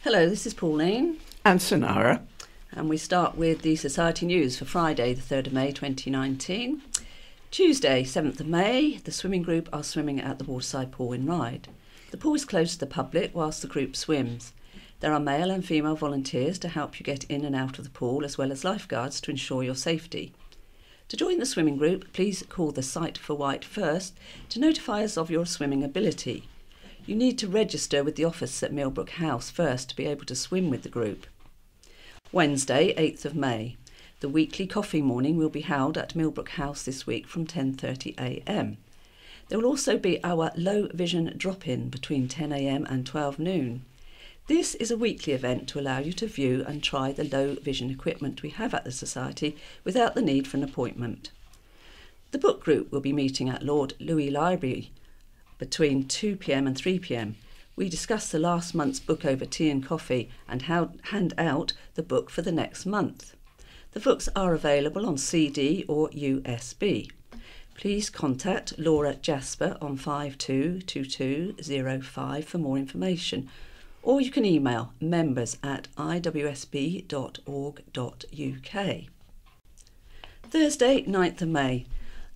Hello, this is Pauline. And Sonara. And we start with the Society News for Friday, the 3rd of May 2019. Tuesday, 7th of May, the swimming group are swimming at the Waterside Pool in Ryde. The pool is closed to the public whilst the group swims. There are male and female volunteers to help you get in and out of the pool, as well as lifeguards to ensure your safety. To join the swimming group, please call the site for Wight first to notify us of your swimming ability. You need to register with the office at Millbrook House first to be able to swim with the group. Wednesday, 8th of May. The weekly coffee morning will be held at Millbrook House this week from 10:30 a.m. There will also be our low vision drop-in between 10 a.m. and 12 noon. This is a weekly event to allow you to view and try the low vision equipment we have at the Society without the need for an appointment. The book group will be meeting at Lord Louis Library between 2 p.m. and 3 p.m. We discuss the last month's book over tea and coffee and hand out the book for the next month. The books are available on CD or USB. Please contact Laura Jasper on 522205 for more information, or you can email members@iwsb.org.uk. Thursday, 9th of May.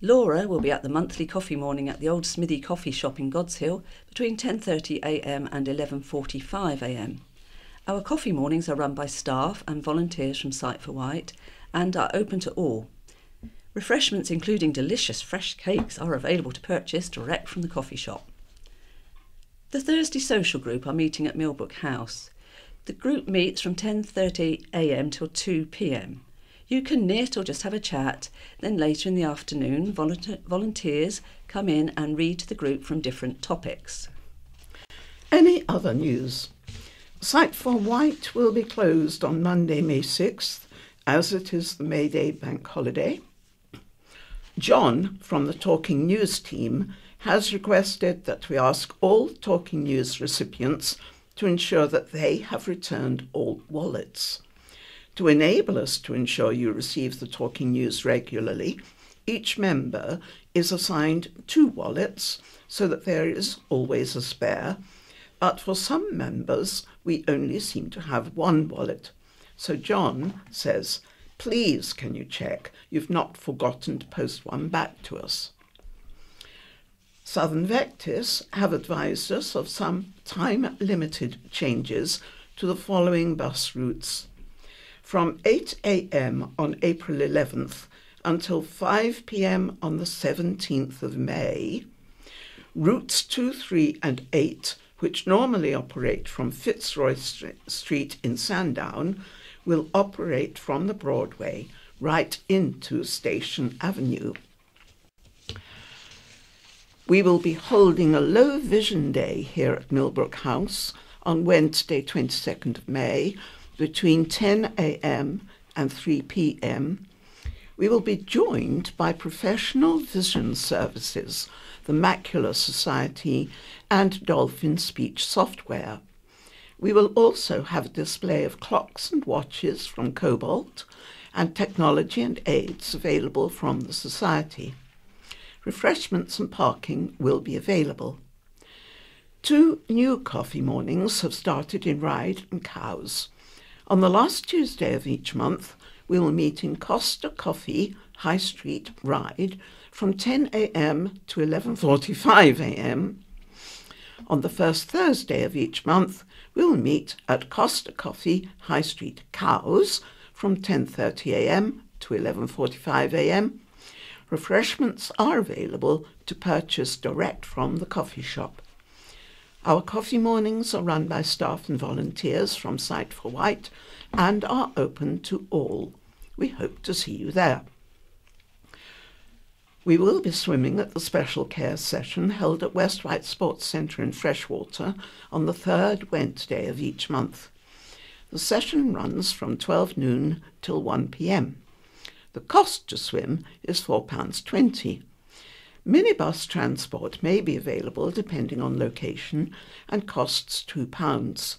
Laura will be at the monthly coffee morning at the Old Smithy Coffee Shop in God's Hill between 10:30 a.m. and 11:45 a.m. Our coffee mornings are run by staff and volunteers from Site for Wight and are open to all. Refreshments including delicious fresh cakes are available to purchase direct from the coffee shop. The Thursday social group are meeting at Millbrook House. The group meets from 10:30 a.m. till 2 p.m. You can knit or just have a chat. Then later in the afternoon, volunteers come in and read to the group from different topics. Any other news? Site for Wight will be closed on Monday, May 6th, as it is the May Day bank holiday. John from the Talking News team has requested that we ask all Talking News recipients to ensure that they have returned all wallets. To enable us to ensure you receive the Talking News regularly, each member is assigned 2 wallets so that there is always a spare, but for some members we only seem to have 1 wallet. So John says, please can you check you've not forgotten to post one back to us. Southern Vectis have advised us of some time-limited changes to the following bus routes. From 8 a.m. on April 11th until 5 p.m. on the 17th of May, routes 2, 3 and 8, which normally operate from Fitzroy Street in Sandown, will operate from the Broadway right into Station Avenue. We will be holding a low vision day here at Millbrook House on Wednesday, 22nd of May, between 10 a.m. and 3 p.m. We will be joined by Professional Vision Services, the Macular Society, and Dolphin Speech Software. We will also have a display of clocks and watches from Cobalt and technology and aids available from the Society. Refreshments and parking will be available. 2 new coffee mornings have started in Ryde and Cowes. On the last Tuesday of each month, we will meet in Costa Coffee, High Street, Ryde, from 10 a.m. to 11:45 a.m. On the first Thursday of each month, we will meet at Costa Coffee, High Street, Cowes, from 10:30 a.m. to 11:45 a.m. Refreshments are available to purchase direct from the coffee shop. Our coffee mornings are run by staff and volunteers from Site for Wight and are open to all. We hope to see you there. We will be swimming at the special care session held at West Wight Sports Centre in Freshwater on the 3rd Wednesday of each month. The session runs from 12 noon till 1 p.m. The cost to swim is £4.20. Minibus transport may be available depending on location and costs £2.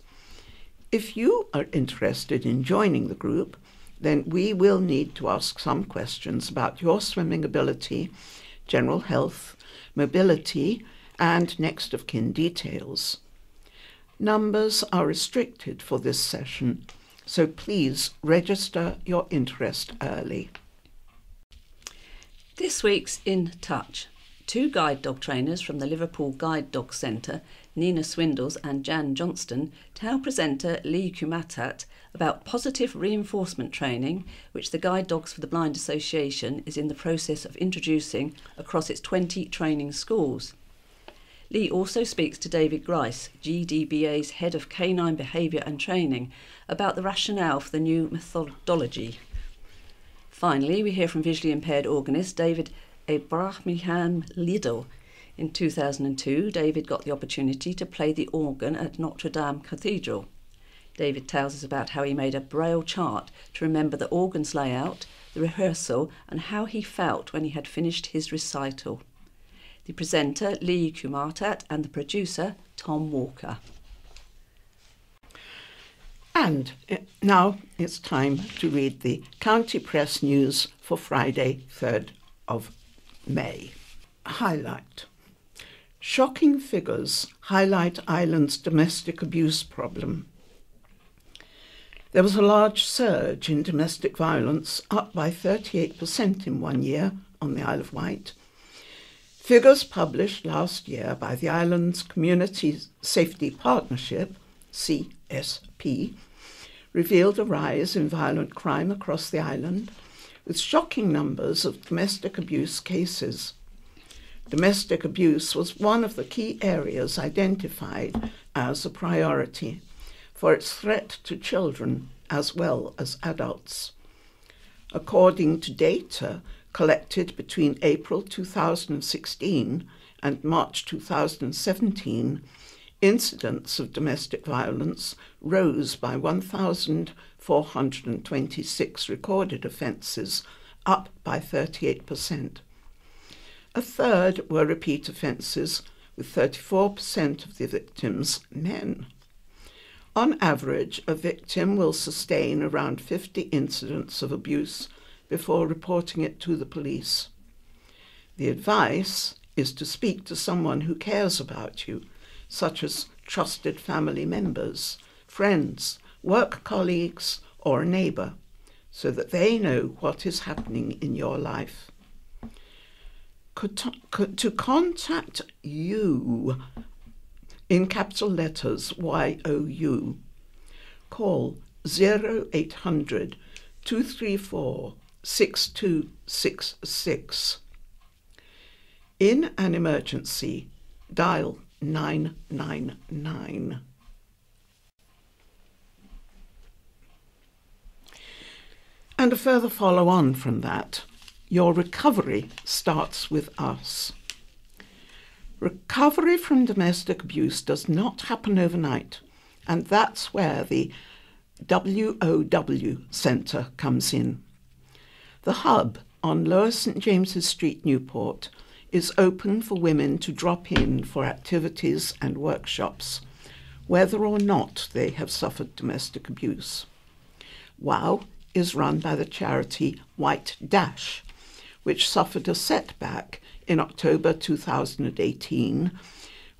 If you are interested in joining the group, then we will need to ask some questions about your swimming ability, general health, mobility, and next of kin details. Numbers are restricted for this session, so please register your interest early. This week's In Touch. 2 guide dog trainers from the Liverpool Guide Dog Centre, Nina Swindles and Jan Johnston, tell presenter Lee Kumatat about positive reinforcement training, which the Guide Dogs for the Blind Association is in the process of introducing across its 20 training schools. Lee also speaks to David Grice, GDBA's Head of Canine Behaviour and Training, about the rationale for the new methodology. Finally, we hear from visually impaired organist David Abraham Liddell. In 2002, David got the opportunity to play the organ at Notre Dame Cathedral. David tells us about how he made a braille chart to remember the organ's layout, the rehearsal, and how he felt when he had finished his recital. The presenter, Lee Kumatat, and the producer, Tom Walker. And now it's time to read the County Press News for Friday, 3rd of May. Highlight. Shocking figures highlight Ireland's domestic abuse problem. There was a large surge in domestic violence, up by 38% in 1 year on the Isle of Wight. Figures published last year by the island's Community Safety Partnership, CSP, revealed a rise in violent crime across the island, with shocking numbers of domestic abuse cases. Domestic abuse was one of the key areas identified as a priority for its threat to children as well as adults. According to data collected between April 2016 and March 2017, incidents of domestic violence rose by 1,426 recorded offences, up by 38%. A third were repeat offences, with 34% of the victims men. On average, a victim will sustain around 50 incidents of abuse before reporting it to the police. The advice is to speak to someone who cares about you, such as trusted family members, friends, work colleagues, or a neighbour, so that they know what is happening in your life. To contact you, in capital letters YOU, call 0800 234 6266. In an emergency, dial 999. And a further follow-on from that, your recovery starts with us. Recovery from domestic abuse does not happen overnight, and that's where the WOW Centre comes in. The hub on Lower St James's Street, Newport, is open for women to drop in for activities and workshops, whether or not they have suffered domestic abuse. WOW is run by the charity Wight Dash, which suffered a setback in October 2018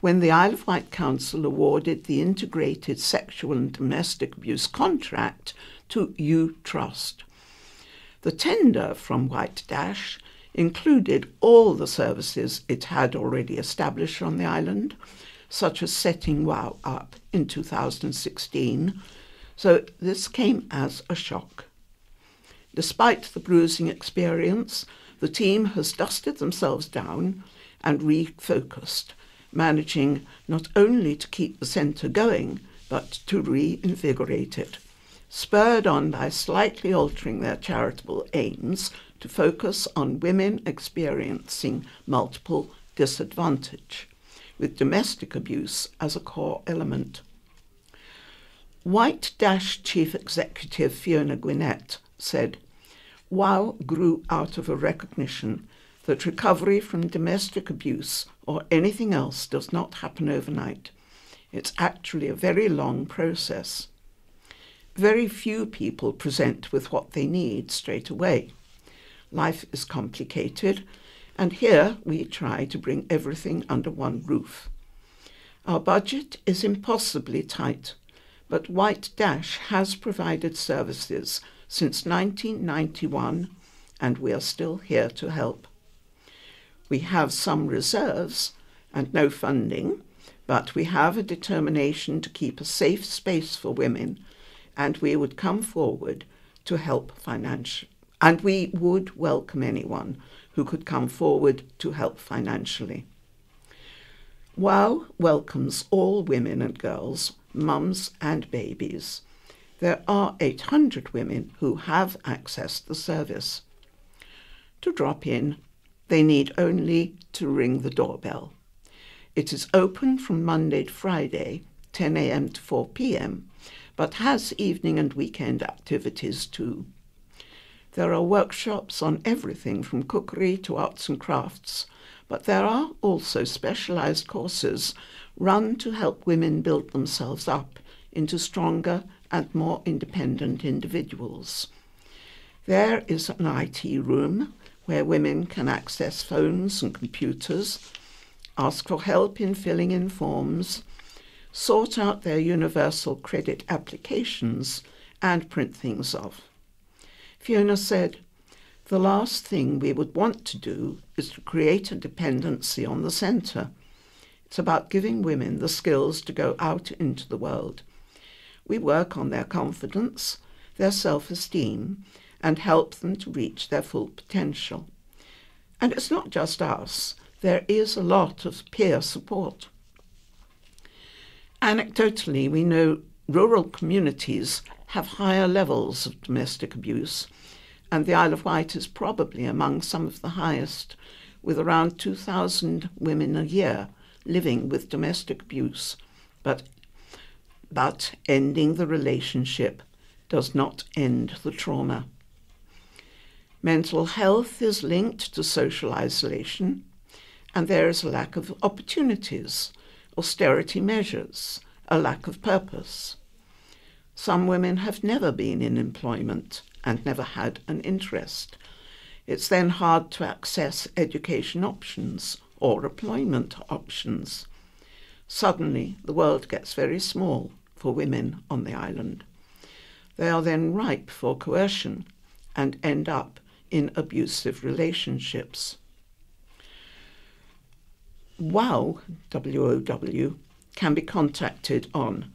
when the Isle of Wight Council awarded the Integrated Sexual and Domestic Abuse contract to U Trust. The tender from Wight Dash included all the services it had already established on the island, such as setting WOW up in 2016, so this came as a shock. Despite the bruising experience, the team has dusted themselves down and refocused, managing not only to keep the centre going, but to reinvigorate it, spurred on by slightly altering their charitable aims to focus on women experiencing multiple disadvantage, with domestic abuse as a core element. Wight Dash Chief Executive Fiona Gwinnett said, WOW grew out of a recognition that recovery from domestic abuse or anything else does not happen overnight. It's actually a very long process. Very few people present with what they need straight away. Life is complicated, and here we try to bring everything under one roof. Our budget is impossibly tight, but Wight Dash has provided services since 1991, and we are still here to help. We have some reserves and no funding, but we have a determination to keep a safe space for women, and we would come forward to help financially. And we would welcome anyone who could come forward to help financially. WOW welcomes all women and girls, mums and babies. There are 800 women who have accessed the service. To drop in, they need only to ring the doorbell. It is open from Monday to Friday, 10 a.m. to 4 p.m, but has evening and weekend activities too. There are workshops on everything from cookery to arts and crafts, but there are also specialised courses run to help women build themselves up into stronger and more independent individuals. There is an IT room where women can access phones and computers, ask for help in filling in forms, sort out their universal credit applications, and print things off. Fiona said, "The last thing we would want to do is to create a dependency on the centre. It's about giving women the skills to go out into the world. We work on their confidence, their self-esteem, and help them to reach their full potential. And it's not just us. There is a lot of peer support. Anecdotally, we know rural communities have higher levels of domestic abuse, and the Isle of Wight is probably among some of the highest, with around 2,000 women a year living with domestic abuse. But ending the relationship does not end the trauma. Mental health is linked to social isolation, and there is a lack of opportunities, austerity measures, a lack of purpose. Some women have never been in employment and never had an interest. It's then hard to access education options or employment options. Suddenly, the world gets very small for women on the island. They are then ripe for coercion and end up in abusive relationships. WOW, W-O-W, can be contacted on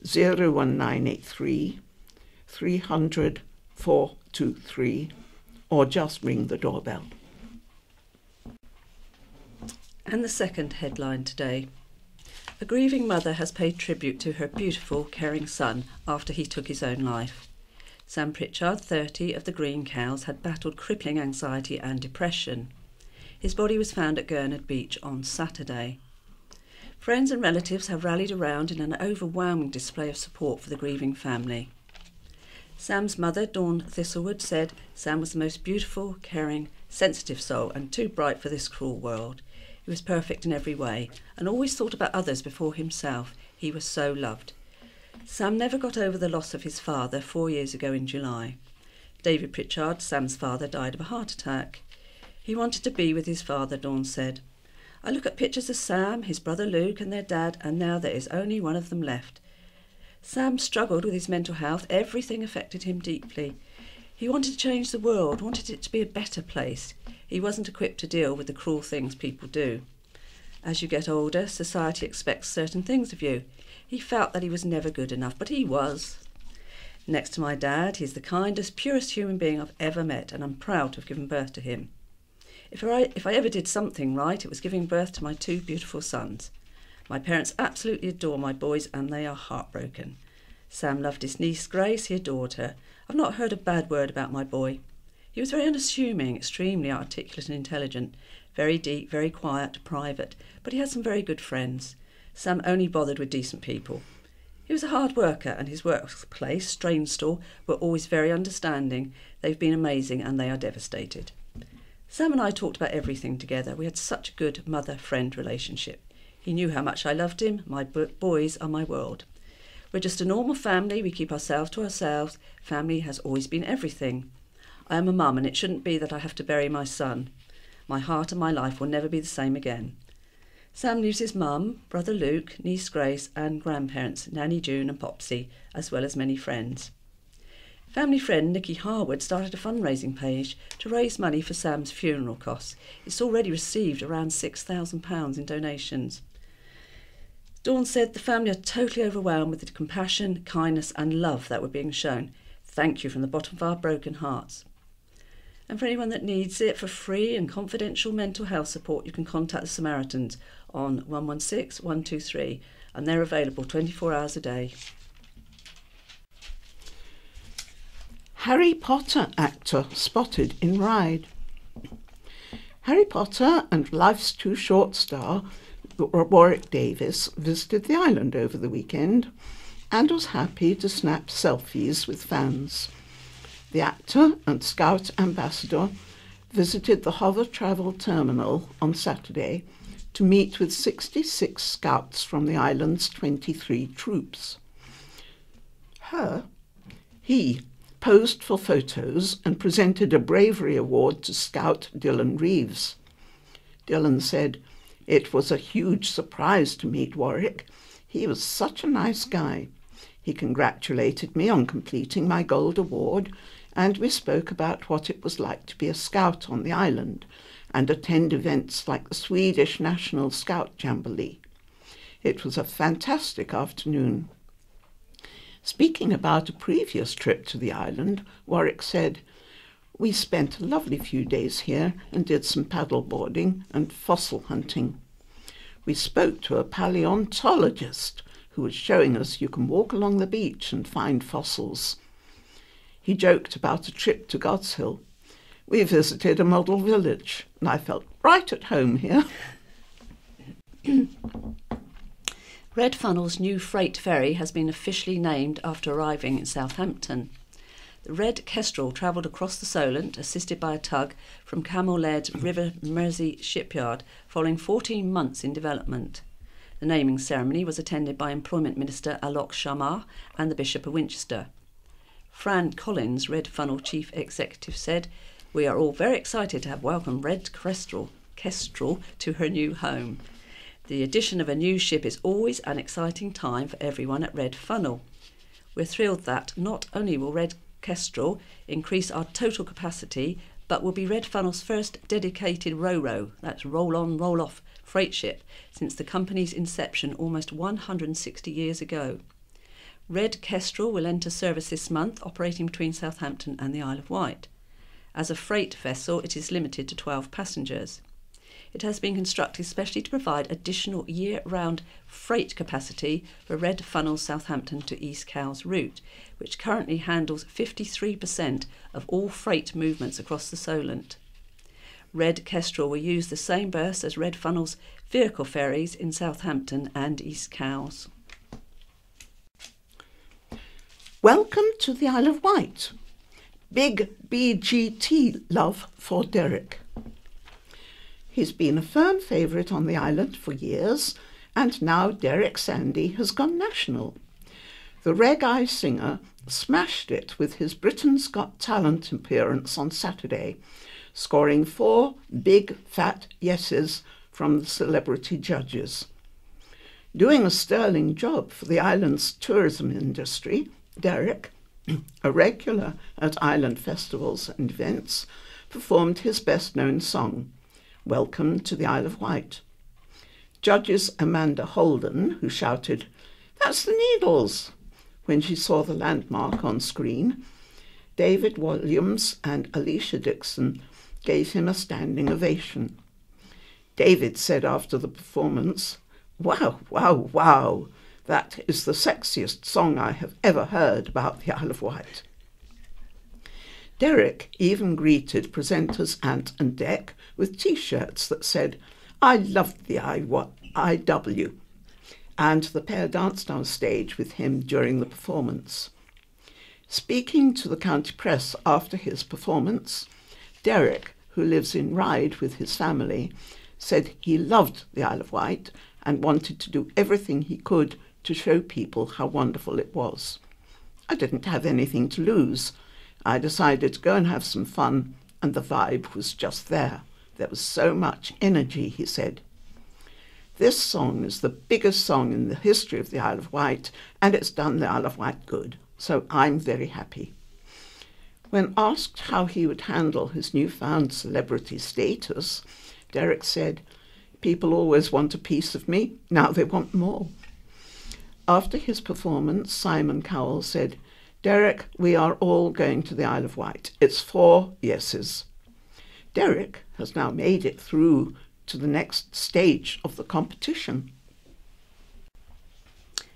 01983 300 423 or just ring the doorbell. And the second headline today. A grieving mother has paid tribute to her beautiful, caring son after he took his own life. Sam Prichard, 30, of the Green Cows, had battled crippling anxiety and depression. His body was found at Gurnard Beach on Saturday. Friends and relatives have rallied around in an overwhelming display of support for the grieving family. Sam's mother, Dawn Thistlewood, said Sam was the most beautiful, caring, sensitive soul and too bright for this cruel world. He was perfect in every way and always thought about others before himself. He was so loved. Sam never got over the loss of his father 4 years ago in July. David Prichard, Sam's father, died of a heart attack. He wanted to be with his father, Dawn said. I look at pictures of Sam, his brother Luke and their dad, and now there is only one of them left. Sam struggled with his mental health. Everything affected him deeply. He wanted to change the world, wanted it to be a better place. He wasn't equipped to deal with the cruel things people do. As you get older, society expects certain things of you. He felt that he was never good enough, but he was. Next to my dad, he's the kindest, purest human being I've ever met, and I'm proud to have given birth to him. If I ever did something right, it was giving birth to my two beautiful sons. My parents absolutely adore my boys, and they are heartbroken. Sam loved his niece Grace, he adored her. I've not heard a bad word about my boy. He was very unassuming, extremely articulate and intelligent, very deep, very quiet, private, but he had some very good friends. Sam only bothered with decent people. He was a hard worker, and his workplace, Strain Store, were always very understanding. They've been amazing, and they are devastated. Sam and I talked about everything together. We had such a good mother-friend relationship. He knew how much I loved him. My boys are my world. We're just a normal family. We keep ourselves to ourselves. Family has always been everything. I am a mum, and it shouldn't be that I have to bury my son. My heart and my life will never be the same again. Sam leaves his mum, brother Luke, niece Grace and grandparents Nanny June and Popsy, as well as many friends. Family friend Nikki Harwood started a fundraising page to raise money for Sam's funeral costs. It's already received around £6,000 in donations. Dawn said the family are totally overwhelmed with the compassion, kindness and love that were being shown. Thank you from the bottom of our broken hearts. And for anyone that needs it, for free and confidential mental health support, you can contact the Samaritans on 116 123 and they're available 24 hours a day. Harry Potter actor spotted in Ryde. Harry Potter and Life's Too Short star Warwick Davis visited the island over the weekend and was happy to snap selfies with fans. The actor and Scout ambassador visited the Hover Travel Terminal on Saturday to meet with 66 Scouts from the island's 23 troops. He posed for photos and presented a bravery award to Scout Dylan Reeves. Dylan said, "It was a huge surprise to meet Warwick. He was such a nice guy. He congratulated me on completing my gold award, and we spoke about what it was like to be a scout on the island and attend events like the Swedish National Scout Jamboree. It was a fantastic afternoon." Speaking about a previous trip to the island, Warwick said, "We spent a lovely few days here and did some paddleboarding and fossil hunting. We spoke to a paleontologist who was showing us you can walk along the beach and find fossils." He joked about a trip to God's Hill. "We visited a model village and I felt right at home here." Red Funnel's new freight ferry has been officially named after arriving in Southampton. The Red Kestrel travelled across the Solent, assisted by a tug from Camel-led River Mersey shipyard, following 14 months in development. The naming ceremony was attended by Employment Minister Alok Sharma and the Bishop of Winchester. Fran Collins, Red Funnel Chief Executive, said, "We are all very excited to have welcomed Red Kestrel to her new home. The addition of a new ship is always an exciting time for everyone at Red Funnel. We're thrilled that not only will Red Kestrel increase our total capacity, but will be Red Funnel's first dedicated ro-ro, that's roll-on, roll-off, freight ship since the company's inception almost 160 years ago. Red Kestrel will enter service this month, operating between Southampton and the Isle of Wight. As a freight vessel, it is limited to 12 passengers. It has been constructed especially to provide additional year-round freight capacity for Red Funnel's Southampton to East Cowes route, which currently handles 53% of all freight movements across the Solent. Red Kestrel will use the same berths as Red Funnel's vehicle ferries in Southampton and East Cowes. Welcome to the Isle of Wight. Big BGT love for Derek. He's been a firm favourite on the island for years, and now Derek Sandy has gone national. The reggae singer smashed it with his Britain's Got Talent appearance on Saturday, scoring 4 big fat yeses from the celebrity judges. Doing a sterling job for the island's tourism industry, Derek, a regular at island festivals and events, performed his best-known song, Welcome to the Isle of Wight. Judges Amanda Holden, who shouted, "That's the Needles," when she saw the landmark on screen, David Williams and Alicia Dixon gave him a standing ovation. David said after the performance, "Wow, wow, wow. That is the sexiest song I have ever heard about the Isle of Wight." Derek even greeted presenters Ant and Dec with T-shirts that said, "I loved the IW," and the pair danced on stage with him during the performance. Speaking to the county press after his performance, Derek, who lives in Ryde with his family, said he loved the Isle of Wight and wanted to do everything he could to show people how wonderful it was. "I didn't have anything to lose. I decided to go and have some fun, and the vibe was just there. There was so much energy," he said. This song is the biggest song in the history of the Isle of Wight, and it's done the Isle of Wight good, so I'm very happy. When asked how he would handle his newfound celebrity status, Derek said, "People always want a piece of me, now they want more." After his performance, Simon Cowell said, "Derek, we are all going to the Isle of Wight. It's 4 yeses." Derek has now made it through to the next stage of the competition.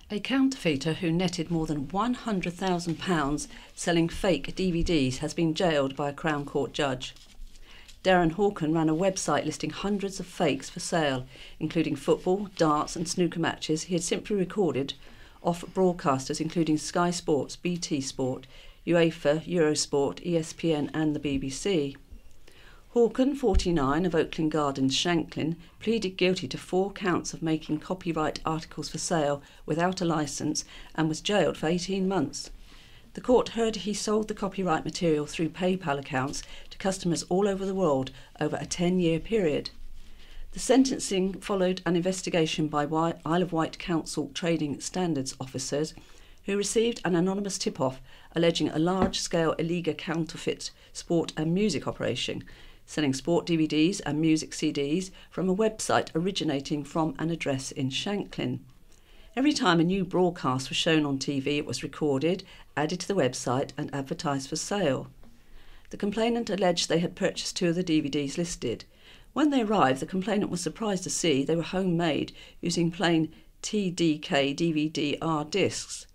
A counterfeiter who netted more than £100,000 selling fake DVDs has been jailed by a Crown Court judge. Darren Hawken ran a website listing hundreds of fakes for sale, including football, darts and snooker matches he had simply recorded off broadcasters including Sky Sports, BT Sport, UEFA, Eurosport, ESPN and the BBC. Hawken, 49, of Oakland Gardens, Shanklin, pleaded guilty to 4 counts of making copyright articles for sale without a licence and was jailed for 18 months. The court heard he sold the copyright material through PayPal accounts to customers all over the world over a 10-year period. The sentencing followed an investigation by Isle of Wight Council Trading Standards officers who received an anonymous tip-off alleging a large-scale illegal counterfeit sport and music operation, selling sport DVDs and music CDs from a website originating from an address in Shanklin. Every time a new broadcast was shown on TV, it was recorded, added to the website and advertised for sale. The complainant alleged they had purchased 2 of the DVDs listed. When they arrived, the complainant was surprised to see they were homemade using plain TDK DVD-R discs.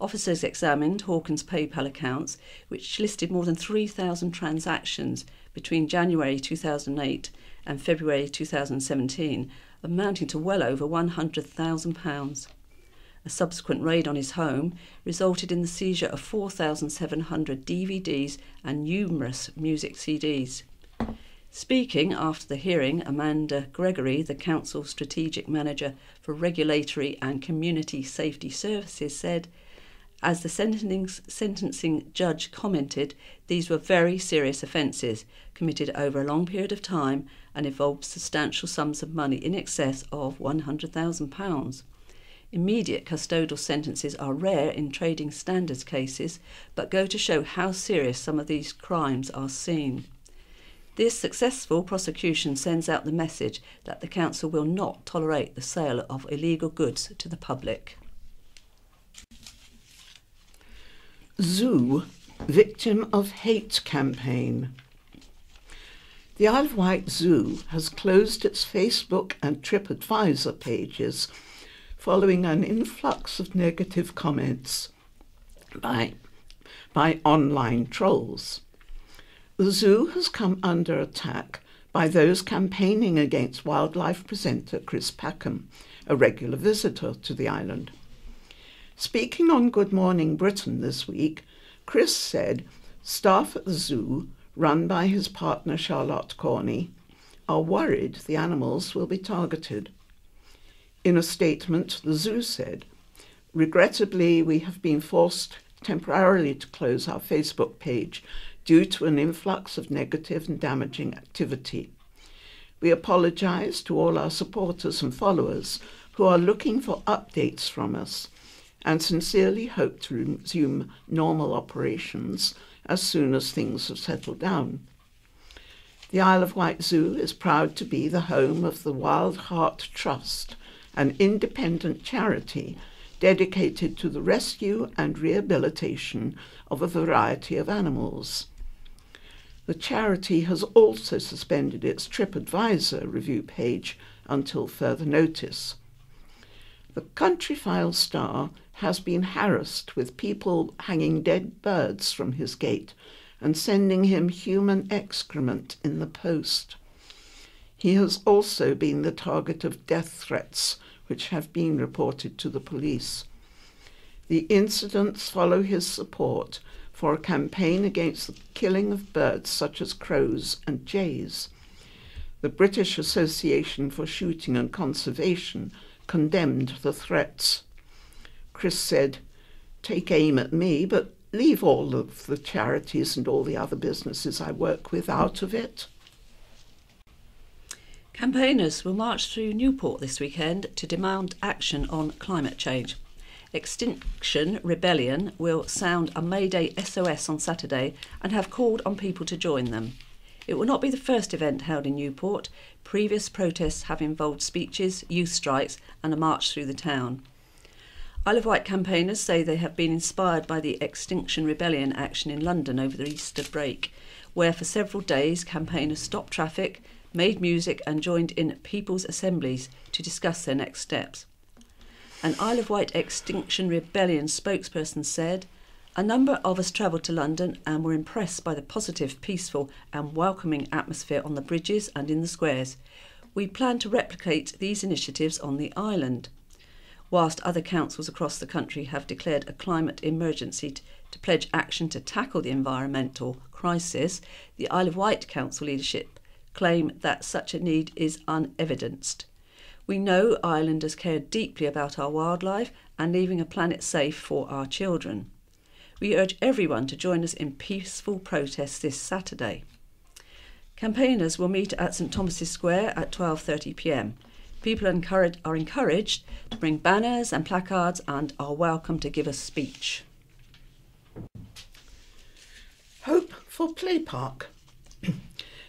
Officers examined Hawken's PayPal accounts, which listed more than 3,000 transactions between January 2008 and February 2017, amounting to well over £100,000. A subsequent raid on his home resulted in the seizure of 4,700 DVDs and numerous music CDs. Speaking after the hearing, Amanda Gregory, the Council's Strategic Manager for Regulatory and Community Safety Services, said, "As the sentencing judge commented, these were very serious offences committed over a long period of time and involved substantial sums of money in excess of £100,000. Immediate custodial sentences are rare in trading standards cases, but go to show how serious some of these crimes are seen. This successful prosecution sends out the message that the Council will not tolerate the sale of illegal goods to the public." Zoo, victim of hate campaign. The Isle of Wight Zoo has closed its Facebook and TripAdvisor pages following an influx of negative comments by online trolls. The zoo has come under attack by those campaigning against wildlife presenter Chris Packham, a regular visitor to the island. Speaking on Good Morning Britain this week, Chris said staff at the zoo, run by his partner Charlotte Corney, are worried the animals will be targeted. In a statement, the zoo said, "Regrettably, we have been forced temporarily to close our Facebook page due to an influx of negative and damaging activity. We apologise to all our supporters and followers who are looking for updates from us and sincerely hope to resume normal operations as soon as things have settled down." The Isle of Wight Zoo is proud to be the home of the Wild Heart Trust, an independent charity dedicated to the rescue and rehabilitation of a variety of animals. The charity has also suspended its TripAdvisor review page until further notice. The Countryfile star has been harassed with people hanging dead birds from his gate and sending him human excrement in the post. He has also been the target of death threats, which have been reported to the police. The incidents follow his support for a campaign against the killing of birds such as crows and jays. The British Association for Shooting and Conservation condemned the threats. Chris said, "Take aim at me, but leave all of the charities and all the other businesses I work with out of it." Campaigners will march through Newport this weekend to demand action on climate change. Extinction Rebellion will sound a May Day SOS on Saturday and have called on people to join them. It will not be the first event held in Newport. Previous protests have involved speeches, youth strikes and a march through the town. Isle of Wight campaigners say they have been inspired by the Extinction Rebellion action in London over the Easter break, where for several days campaigners stopped traffic, made music and joined in people's assemblies to discuss their next steps. An Isle of Wight Extinction Rebellion spokesperson said, "A number of us travelled to London and were impressed by the positive, peaceful and welcoming atmosphere on the bridges and in the squares. We plan to replicate these initiatives on the island." Whilst other councils across the country have declared a climate emergency to pledge action to tackle the environmental crisis, the Isle of Wight Council leadership claim that such a need is unevidenced. "We know islanders care deeply about our wildlife and leaving a planet safe for our children. We urge everyone to join us in peaceful protests this Saturday." Campaigners will meet at St Thomas's Square at 12:30 p.m. People are encouraged to bring banners and placards and are welcome to give a speech. Hope for Play Park.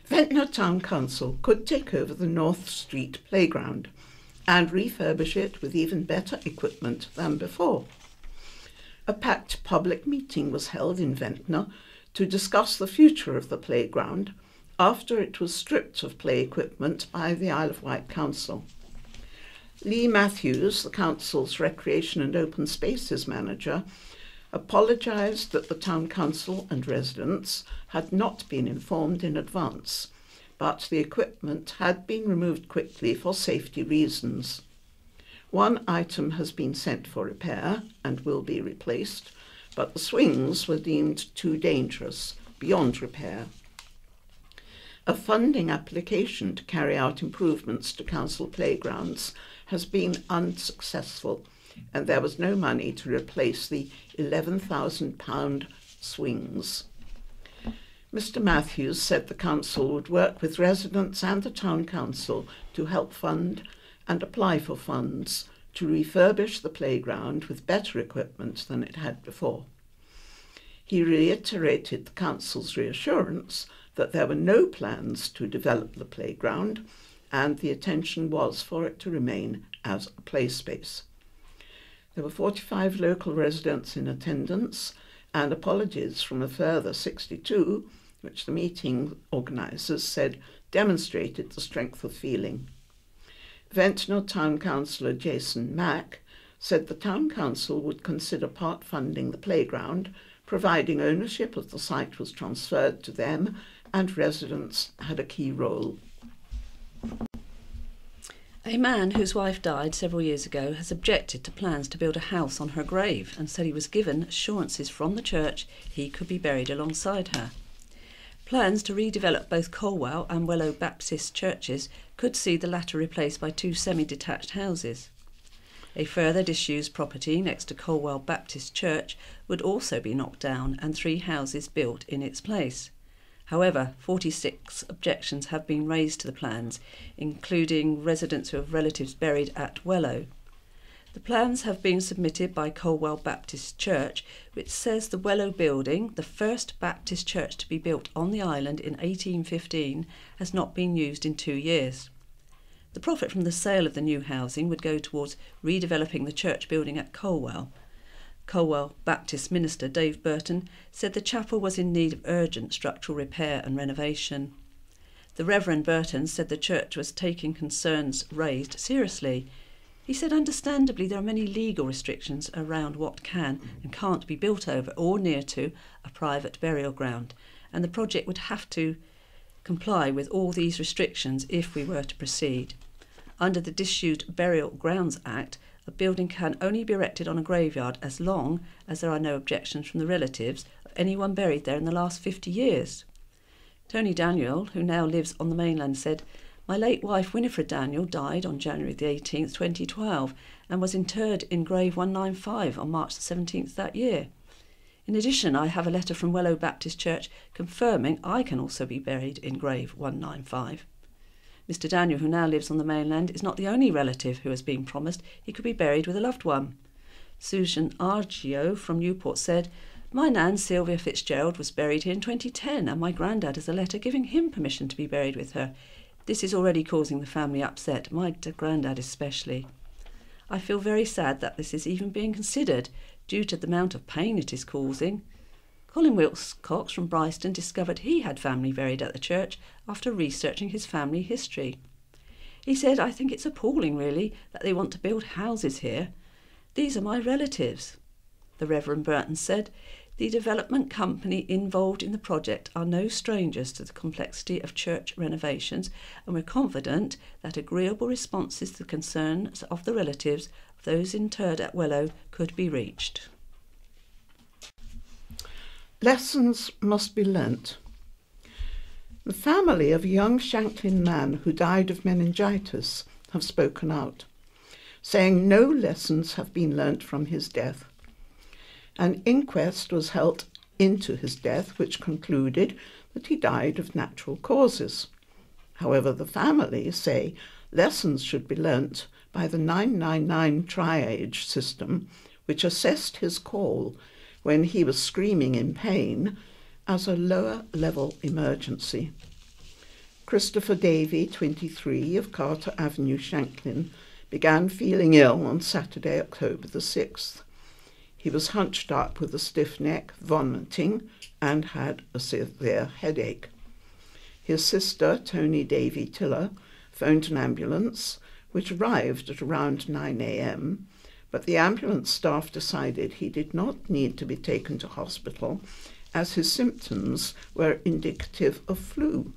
Ventnor Town Council could take over the North Street playground and refurbish it with even better equipment than before. A packed public meeting was held in Ventnor to discuss the future of the playground after it was stripped of play equipment by the Isle of Wight Council. Lee Matthews, the council's Recreation and Open Spaces manager, apologised that the town council and residents had not been informed in advance, but the equipment had been removed quickly for safety reasons. One item has been sent for repair and will be replaced, but the swings were deemed too dangerous, beyond repair. A funding application to carry out improvements to council playgrounds has been unsuccessful, and there was no money to replace the £11,000 swings. Mr Matthews said the council would work with residents and the town council to help fund and apply for funds to refurbish the playground with better equipment than it had before. He reiterated the council's reassurance that there were no plans to develop the playground and the intention was for it to remain as a play space. There were 45 local residents in attendance and apologies from a further 62, which the meeting organisers said demonstrated the strength of feeling. Ventnor Town Councillor Jason Mack said the Town Council would consider part funding the playground, providing ownership of the site was transferred to them and residents had a key role. A man whose wife died several years ago has objected to plans to build a house on her grave and said he was given assurances from the church he could be buried alongside her. Plans to redevelop both Colwell and Wellow Baptist churches could see the latter replaced by two semi-detached houses. A further disused property next to Colwell Baptist Church would also be knocked down and 3 houses built in its place. However, 46 objections have been raised to the plans, including residents who have relatives buried at Wellow. The plans have been submitted by Colwell Baptist Church, which says the Wellow building, the first Baptist church to be built on the island in 1815, has not been used in 2 years. The profit from the sale of the new housing would go towards redeveloping the church building at Colwell. Colwell Baptist minister Dave Burton said the chapel was in need of urgent structural repair and renovation. The Reverend Burton said the church was taking concerns raised seriously. He said understandably there are many legal restrictions around what can and can't be built over or near to a private burial ground, and the project would have to comply with all these restrictions if we were to proceed. Under the Disused Burial Grounds Act, a building can only be erected on a graveyard as long as there are no objections from the relatives of anyone buried there in the last 50 years. Tony Daniel, who now lives on the mainland, said, "My late wife Winifred Daniel died on January the 18th, 2012 and was interred in grave 195 on March the 17th that year. In addition, I have a letter from Wellow Baptist Church confirming I can also be buried in grave 195. Mr. Daniel, who now lives on the mainland, is not the only relative who has been promised he could be buried with a loved one. Susan Argio from Newport said, "My nan, Sylvia Fitzgerald, was buried here in 2010, and my granddad has a letter giving him permission to be buried with her. This is already causing the family upset, my granddad especially. I feel very sad that this is even being considered due to the amount of pain it is causing." Colin Wilcox from Bryston discovered he had family buried at the church after researching his family history. He said, "I think it's appalling, really, that they want to build houses here. These are my relatives." The Reverend Burton said, "The development company involved in the project are no strangers to the complexity of church renovations, and we're confident that agreeable responses to the concerns of the relatives of those interred at Wellow could be reached." Lessons must be learnt. The family of a young Shanklin man who died of meningitis have spoken out, saying no lessons have been learnt from his death. An inquest was held into his death, which concluded that he died of natural causes. However, the family say lessons should be learnt by the 999 triage system, which assessed his call when he was screaming in pain as a lower-level emergency. Christopher Davey, 23, of Carter Avenue, Shanklin, began feeling ill on Saturday, October the 6th. He was hunched up with a stiff neck, vomiting, and had a severe headache. His sister, Tony Davey Tiller, phoned an ambulance, which arrived at around 9 a.m., but the ambulance staff decided he did not need to be taken to hospital as his symptoms were indicative of flu.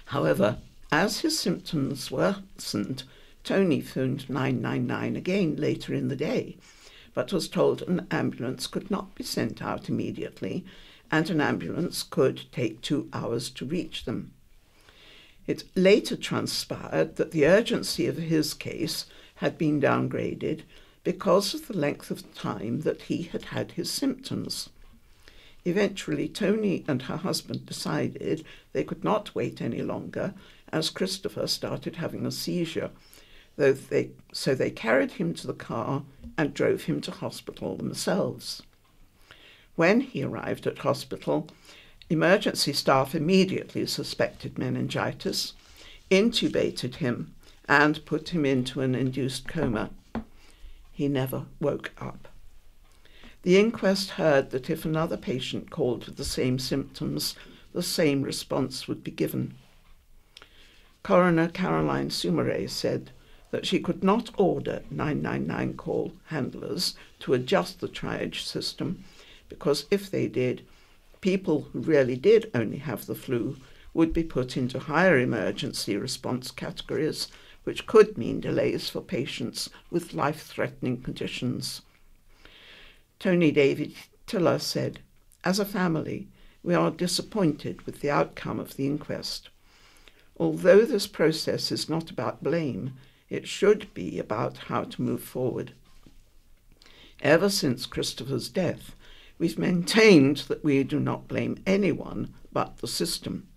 However, as his symptoms worsened, Tony phoned 999 again later in the day, but was told an ambulance could not be sent out immediately, and an ambulance could take 2 hours to reach them. It later transpired that the urgency of his case had been downgraded because of the length of time that he had had his symptoms. Eventually, Tony and her husband decided they could not wait any longer as Christopher started having a seizure, so they carried him to the car and drove him to hospital themselves. When he arrived at hospital, emergency staff immediately suspected meningitis, intubated him, and put him into an induced coma. He never woke up. The inquest heard that if another patient called with the same symptoms, the same response would be given. Coroner Caroline Sumare said that she could not order 999 call handlers to adjust the triage system because if they did, people who really did only have the flu would be put into higher emergency response categories, which could mean delays for patients with life-threatening conditions. Tony David Tiller said, "As a family, we are disappointed with the outcome of the inquest. Although this process is not about blame, it should be about how to move forward. Ever since Christopher's death, we've maintained that we do not blame anyone but the system.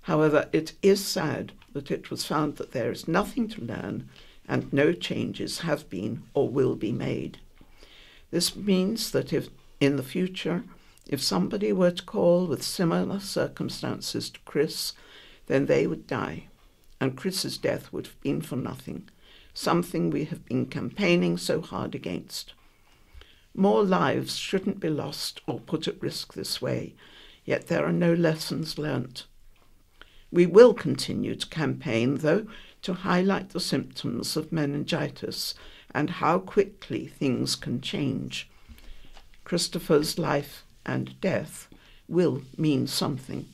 However, it is sad that it was found that there is nothing to learn and no changes have been or will be made. This means that if in the future, if somebody were to call with similar circumstances to Chris, then they would die, and Chris's death would have been for nothing, something we have been campaigning so hard against. More lives shouldn't be lost or put at risk this way, yet there are no lessons learnt. We will continue to campaign, though, to highlight the symptoms of meningitis and how quickly things can change. Christopher's life and death will mean something."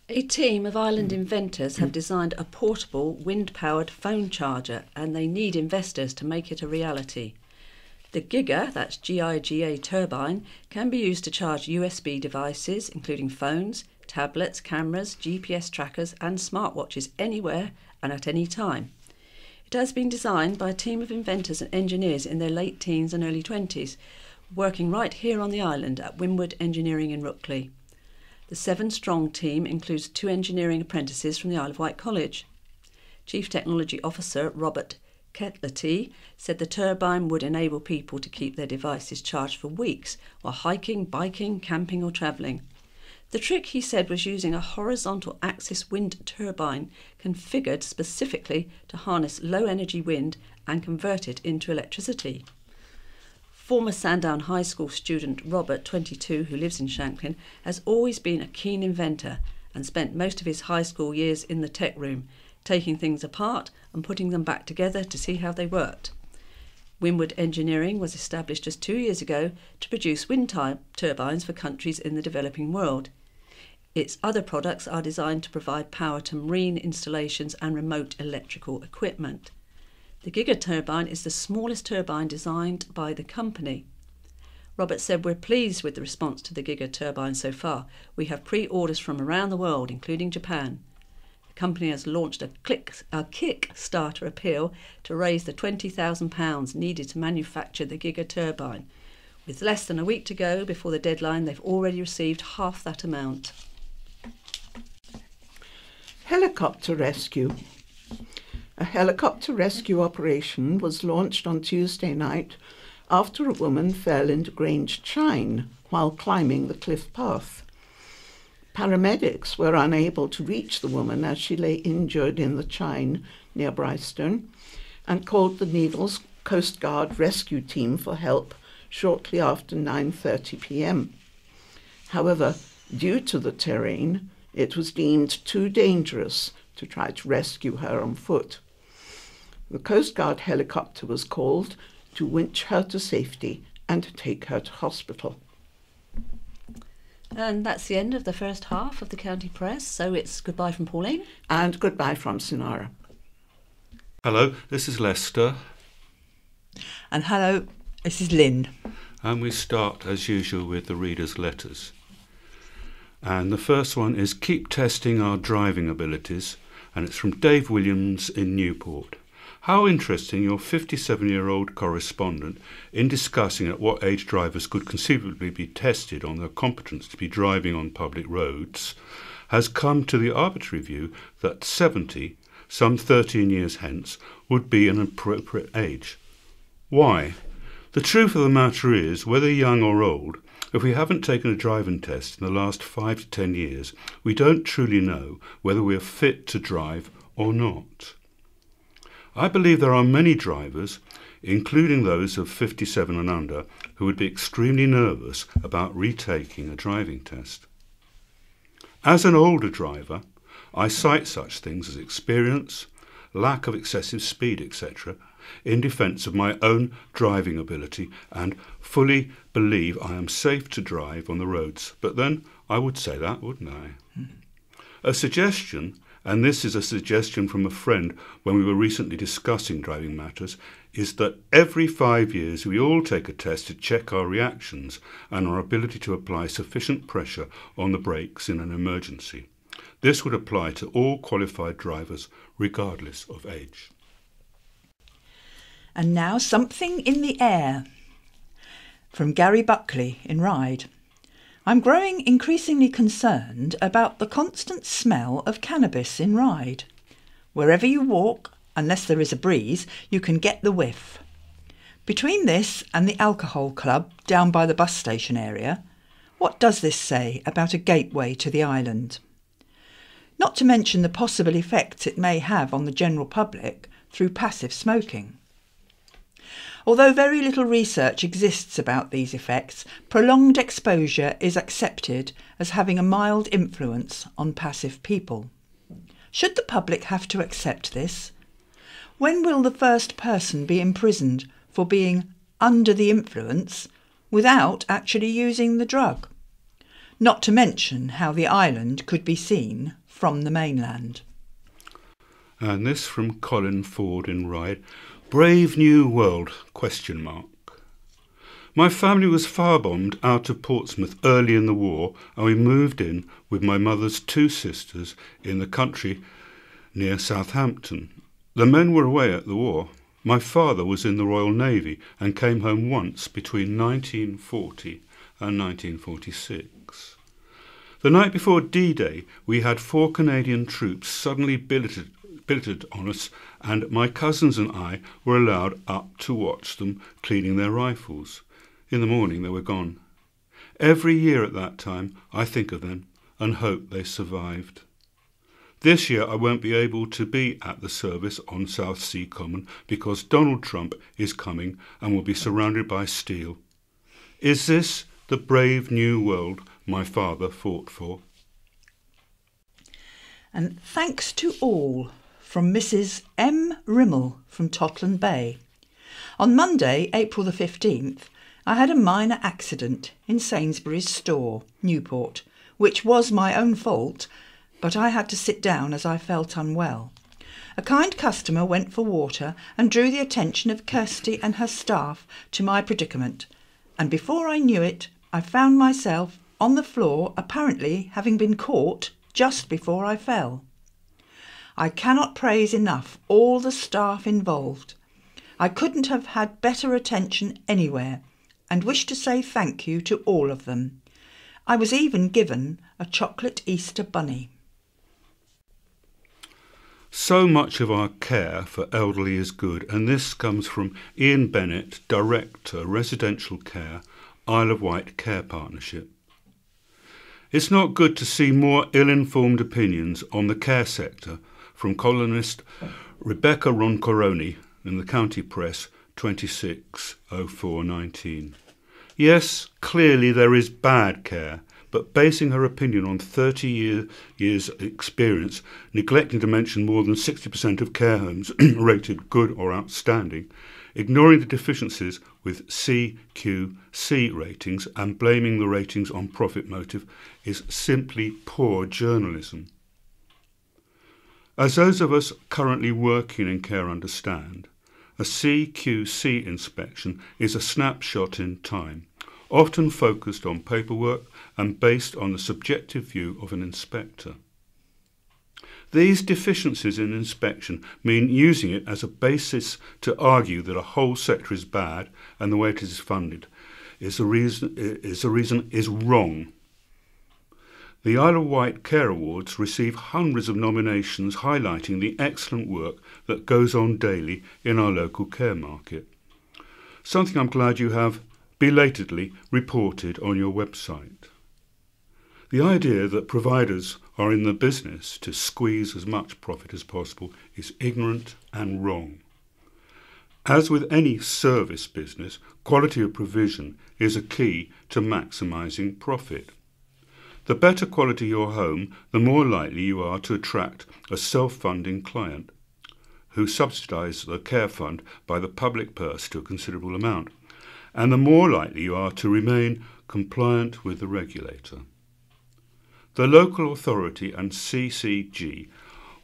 A team of island inventors have designed a portable wind-powered phone charger, and they need investors to make it a reality. The Giga, that's Giga Turbine, can be used to charge USB devices, including phones, tablets, cameras, GPS trackers and smartwatches anywhere and at any time. It has been designed by a team of inventors and engineers in their late teens and early 20s, working right here on the island at Wynwood Engineering in Rookley. The 7-strong team includes 2 engineering apprentices from the Isle of Wight College. Chief Technology Officer Robert Ketlerty said the turbine would enable people to keep their devices charged for weeks while hiking, biking, camping or travelling. The trick, he said, was using a horizontal axis wind turbine configured specifically to harness low-energy wind and convert it into electricity. Former Sandown High School student Robert, 22, who lives in Shanklin, has always been a keen inventor and spent most of his high school years in the tech room, taking things apart and putting them back together to see how they worked. Winwood Engineering was established just 2 years ago to produce wind turbines for countries in the developing world. Its other products are designed to provide power to marine installations and remote electrical equipment. The Giga Turbine is the smallest turbine designed by the company. Robert said, "We're pleased with the response to the Giga Turbine so far. We have pre-orders from around the world, including Japan." The company has launched a Kickstarter appeal to raise the £20,000 needed to manufacture the Giga Turbine. With less than a week to go before the deadline, they've already received half that amount. Helicopter rescue. A helicopter rescue operation was launched on Tuesday night after a woman fell into Grange Chine while climbing the cliff path. Paramedics were unable to reach the woman as she lay injured in the chine near Bryston and called the Needles Coast Guard rescue team for help shortly after 9:30 p.m. However, due to the terrain, it was deemed too dangerous to try to rescue her on foot. The Coast Guard helicopter was called to winch her to safety and take her to hospital. And that's the end of the first half of the County Press, so it's goodbye from Pauline. And goodbye from Sinara. Hello, this is Lester. And hello, this is Lynn. And we start, as usual, with the readers' letters. And the first one is "Keep testing our driving abilities," and it's from Dave Williams in Newport. How interesting your 57-year-old correspondent in discussing at what age drivers could conceivably be tested on their competence to be driving on public roads has come to the arbitrary view that 70, some 13 years hence, would be an appropriate age. Why? The truth of the matter is, whether young or old, if we haven't taken a driving test in the last 5 to 10 years, we don't truly know whether we are fit to drive or not. I believe there are many drivers, including those of 57 and under, who would be extremely nervous about retaking a driving test. As an older driver, I cite such things as experience, lack of excessive speed, etc., in defence of my own driving ability and fully believe I am safe to drive on the roads. But then I would say that, wouldn't I? A suggestion, and this is a suggestion from a friend when we were recently discussing driving matters, is that every 5 years we all take a test to check our reactions and our ability to apply sufficient pressure on the brakes in an emergency. This would apply to all qualified drivers, regardless of age. And now something in the air. From Gary Buckley in Ryde. I'm growing increasingly concerned about the constant smell of cannabis in Ryde. Wherever you walk, unless there is a breeze, you can get the whiff. Between this and the alcohol club down by the bus station area, what does this say about a gateway to the island? Not to mention the possible effects it may have on the general public through passive smoking. Although very little research exists about these effects, prolonged exposure is accepted as having a mild influence on passive people. Should the public have to accept this? When will the first person be imprisoned for being under the influence without actually using the drug? Not to mention how the island could be seen from the mainland. And this from Colin Ford in Ryde. Brave New World, ? My family was firebombed out of Portsmouth early in the war, and we moved in with my mother's 2 sisters in the country near Southampton. The men were away at the war. My father was in the Royal Navy and came home once between 1940 and 1946. The night before D-Day, we had 4 Canadian troops suddenly billeted on us, and my cousins and I were allowed up to watch them cleaning their rifles. In the morning they were gone. Every year at that time I think of them and hope they survived. This year I won't be able to be at the service on South Sea Common because Donald Trump is coming and will be surrounded by steel. Is this the brave new world my father fought for? And thanks to all, from Mrs. M. Rimmel from Totland Bay. On Monday, April the 15th, I had a minor accident in Sainsburys store, Newport, which was my own fault, but I had to sit down as I felt unwell. A kind customer went for water and drew the attention of Kirsty and her staff to my predicament, and before I knew it, I found myself on the floor, apparently having been caught just before I fell. I cannot praise enough all the staff involved. I couldn't have had better attention anywhere, and wish to say thank you to all of them. I was even given a chocolate Easter bunny. So much of our care for elderly is good, and this comes from Ian Bennett, Director, Residential Care, Isle of Wight Care Partnership. It's not good to see more ill-informed opinions on the care sector from columnist Rebecca Roncoroni in the County Press 26/04/19. Yes, clearly there is bad care, but basing her opinion on 30 years experience, neglecting to mention more than 60% of care homes rated good or outstanding, ignoring the deficiencies with CQC ratings and blaming the ratings on profit motive is simply poor journalism. As those of us currently working in care understand, a CQC inspection is a snapshot in time, often focused on paperwork and based on the subjective view of an inspector. These deficiencies in inspection mean using it as a basis to argue that a whole sector is bad and the way it is funded is wrong. The Isle of Wight Care Awards receive hundreds of nominations highlighting the excellent work that goes on daily in our local care market. Something I'm glad you have belatedly reported on your website. The idea that providers are in the business to squeeze as much profit as possible is ignorant and wrong. As with any service business, quality of provision is a key to maximising profit. The better quality your home, the more likely you are to attract a self-funding client who subsidise the care fund by the public purse to a considerable amount, and the more likely you are to remain compliant with the regulator. The local authority and CCG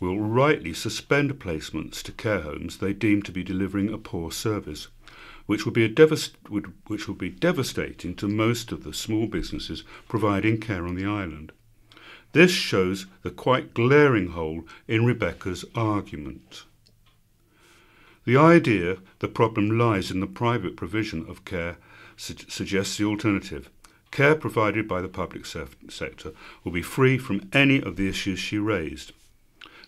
will rightly suspend placements to care homes they deem to be delivering a poor service, which will be devastating to most of the small businesses providing care on the island. This shows the quite glaring hole in Rebecca's argument. The idea the problem lies in the private provision of care suggests the alternative. Care provided by the public sector will be free from any of the issues she raised.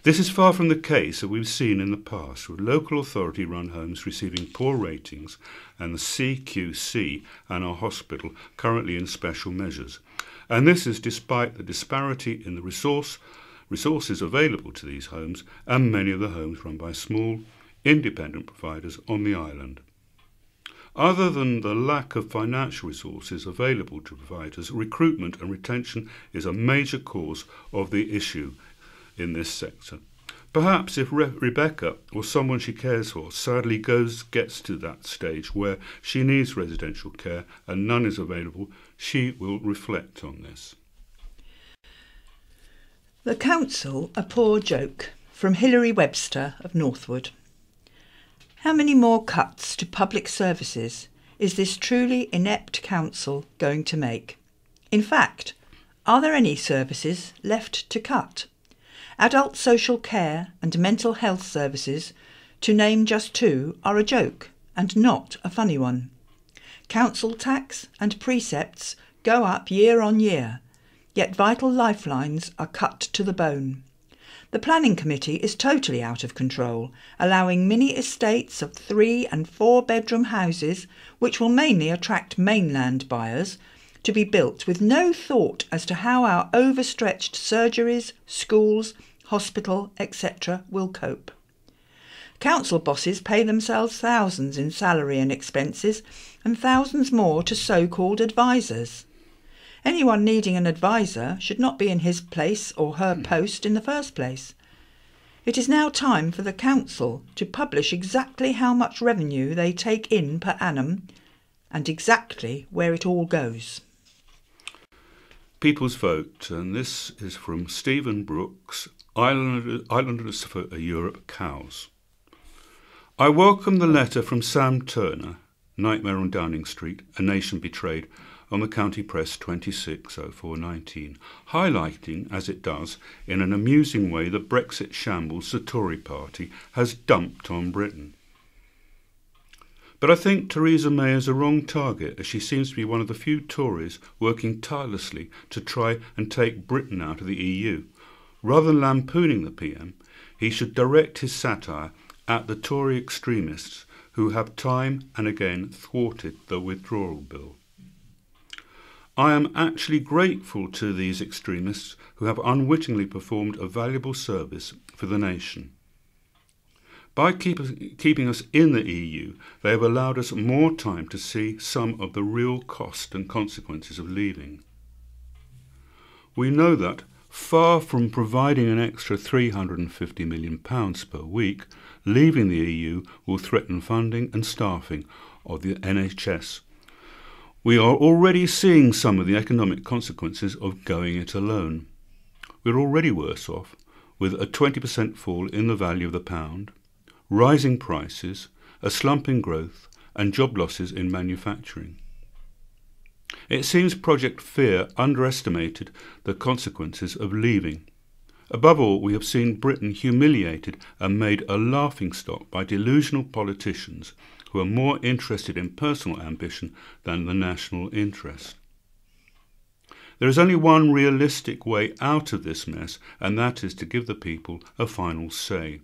This is far from the case that we've seen in the past, with local authority-run homes receiving poor ratings and the CQC and our hospital currently in special measures. And this is despite the disparity in the resources available to these homes and many of the homes run by small, independent providers on the island. Other than the lack of financial resources available to providers, recruitment and retention is a major cause of the issue in this sector. Perhaps if Rebecca or someone she cares for sadly gets to that stage where she needs residential care and none is available, she will reflect on this. The Council, a poor joke, from Hilary Webster of Northwood. How many more cuts to public services is this truly inept council going to make? In fact, are there any services left to cut? Adult social care and mental health services, to name just two, are a joke and not a funny one. Council tax and precepts go up year on year. yet vital lifelines are cut to the bone. The planning committee is totally out of control, allowing mini estates of 3 and 4 bedroom houses, which will mainly attract mainland buyers, to be built with no thought as to how our overstretched surgeries, schools, hospital, etc. will cope. Council bosses pay themselves thousands in salary and expenses, and thousands more to so-called advisors. Anyone needing an advisor should not be in his place or her post in the first place. It is now time for the council to publish exactly how much revenue they take in per annum and exactly where it all goes. People's Vote, and this is from Stephen Brooks, Islanders for Europe Cows. I welcome the letter from Sam Turner, Nightmare on Downing Street, A Nation Betrayed, on the County Press 26/04/19, highlighting, as it does, in an amusing way the Brexit shambles the Tory party has dumped on Britain. But I think Theresa May is a wrong target, as she seems to be one of the few Tories working tirelessly to try and take Britain out of the EU. Rather than lampooning the PM, he should direct his satire at the Tory extremists who have time and again thwarted the withdrawal bill. I am actually grateful to these extremists who have unwittingly performed a valuable service for the nation. By keeping us in the EU, they have allowed us more time to see some of the real cost and consequences of leaving. We know that, far from providing an extra £350 million per week, leaving the EU will threaten funding and staffing of the NHS. We are already seeing some of the economic consequences of going it alone. We're already worse off, with a 20% fall in the value of the pound, rising prices, a slump in growth, and job losses in manufacturing. It seems Project Fear underestimated the consequences of leaving. Above all, we have seen Britain humiliated and made a laughingstock by delusional politicians who are more interested in personal ambition than the national interest. There is only one realistic way out of this mess, and that is to give the people a final say.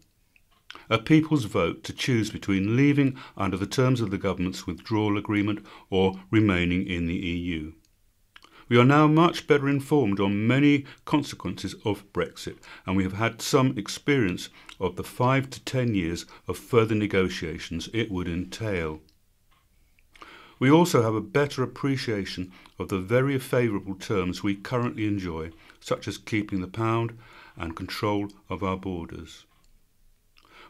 A people's vote to choose between leaving under the terms of the government's withdrawal agreement or remaining in the EU. We are now much better informed on many consequences of Brexit, and we have had some experience of the 5 to 10 years of further negotiations it would entail. We also have a better appreciation of the very favourable terms we currently enjoy, such as keeping the pound and control of our borders.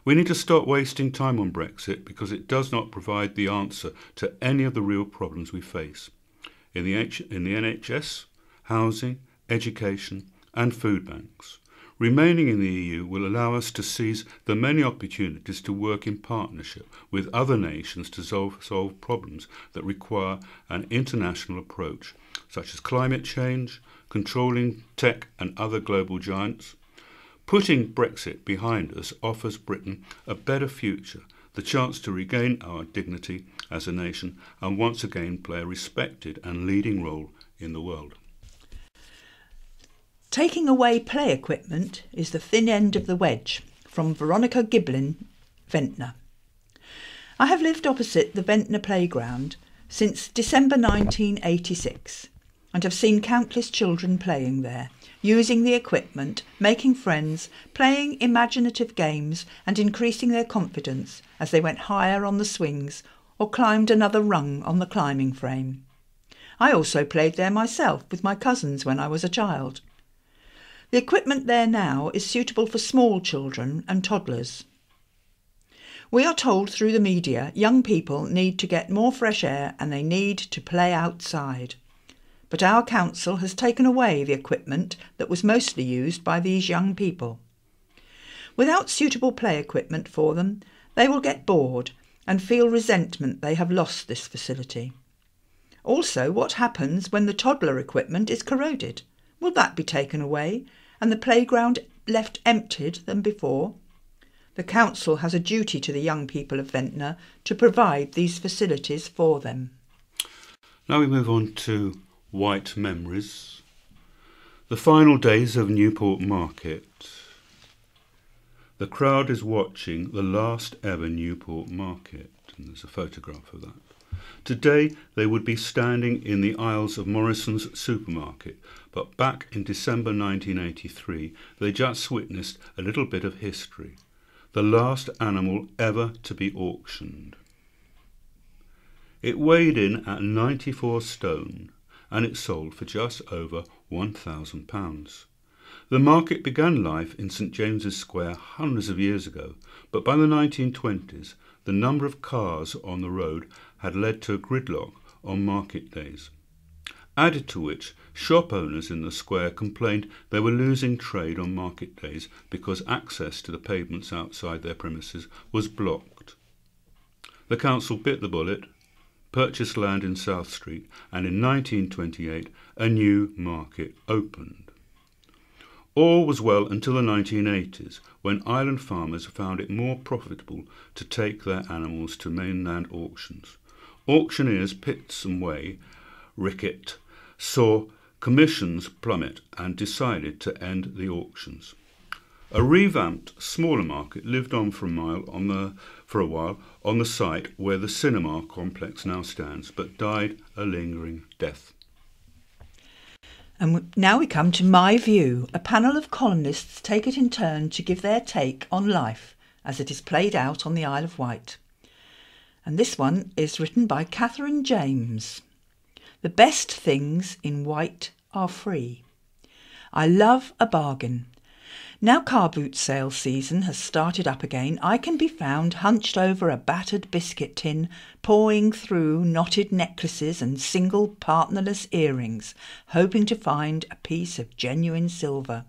We need to stop wasting time on Brexit because it does not provide the answer to any of the real problems we face. In the NHS, housing, education and food banks. Remaining in the EU will allow us to seize the many opportunities to work in partnership with other nations to solve problems that require an international approach, such as climate change, controlling tech and other global giants. Putting Brexit behind us offers Britain a better future, the chance to regain our dignity as a nation and once again play a respected and leading role in the world. Taking away play equipment is the thin end of the wedge, from Veronica Giblin, Ventnor. I have lived opposite the Ventnor playground since December 1986 and have seen countless children playing there, using the equipment, making friends, playing imaginative games and increasing their confidence as they went higher on the swings or climbed another rung on the climbing frame. I also played there myself with my cousins when I was a child. The equipment there now is suitable for small children and toddlers. We are told through the media young people need to get more fresh air and they need to play outside. But our council has taken away the equipment that was mostly used by these young people. Without suitable play equipment for them, they will get bored and feel resentment they have lost this facility. Also, what happens when the toddler equipment is corroded? Will that be taken away and the playground left emptied than before? The council has a duty to the young people of Ventnor to provide these facilities for them. Now we move on to White Memories. The final days of Newport Market. The crowd is watching the last ever Newport Market, and there's a photograph of that. Today they would be standing in the aisles of Morrison's supermarket, but back in December 1983 they just witnessed a little bit of history. The last animal ever to be auctioned. It weighed in at 94 stone and it sold for just over £1,000. The market began life in St James's Square hundreds of years ago, but by the 1920s the number of cars on the road had led to a gridlock on market days. Added to which, shop owners in the square complained they were losing trade on market days because access to the pavements outside their premises was blocked. The council bit the bullet, purchased land in South Street, and in 1928 a new market opened. All was well until the 1980s, when island farmers found it more profitable to take their animals to mainland auctions. Auctioneers Pitts and Way, Rickett, saw commissions plummet and decided to end the auctions. A revamped, smaller market lived on for a while on the site where the cinema complex now stands, but died a lingering death. And now we come to My View. A panel of columnists take it in turn to give their take on life as it is played out on the Isle of Wight. And this one is written by Catherine James. The best things in Wight are free. I love a bargain. Now car boot sale season has started up again, I can be found hunched over a battered biscuit tin, pawing through knotted necklaces and single partnerless earrings, hoping to find a piece of genuine silver.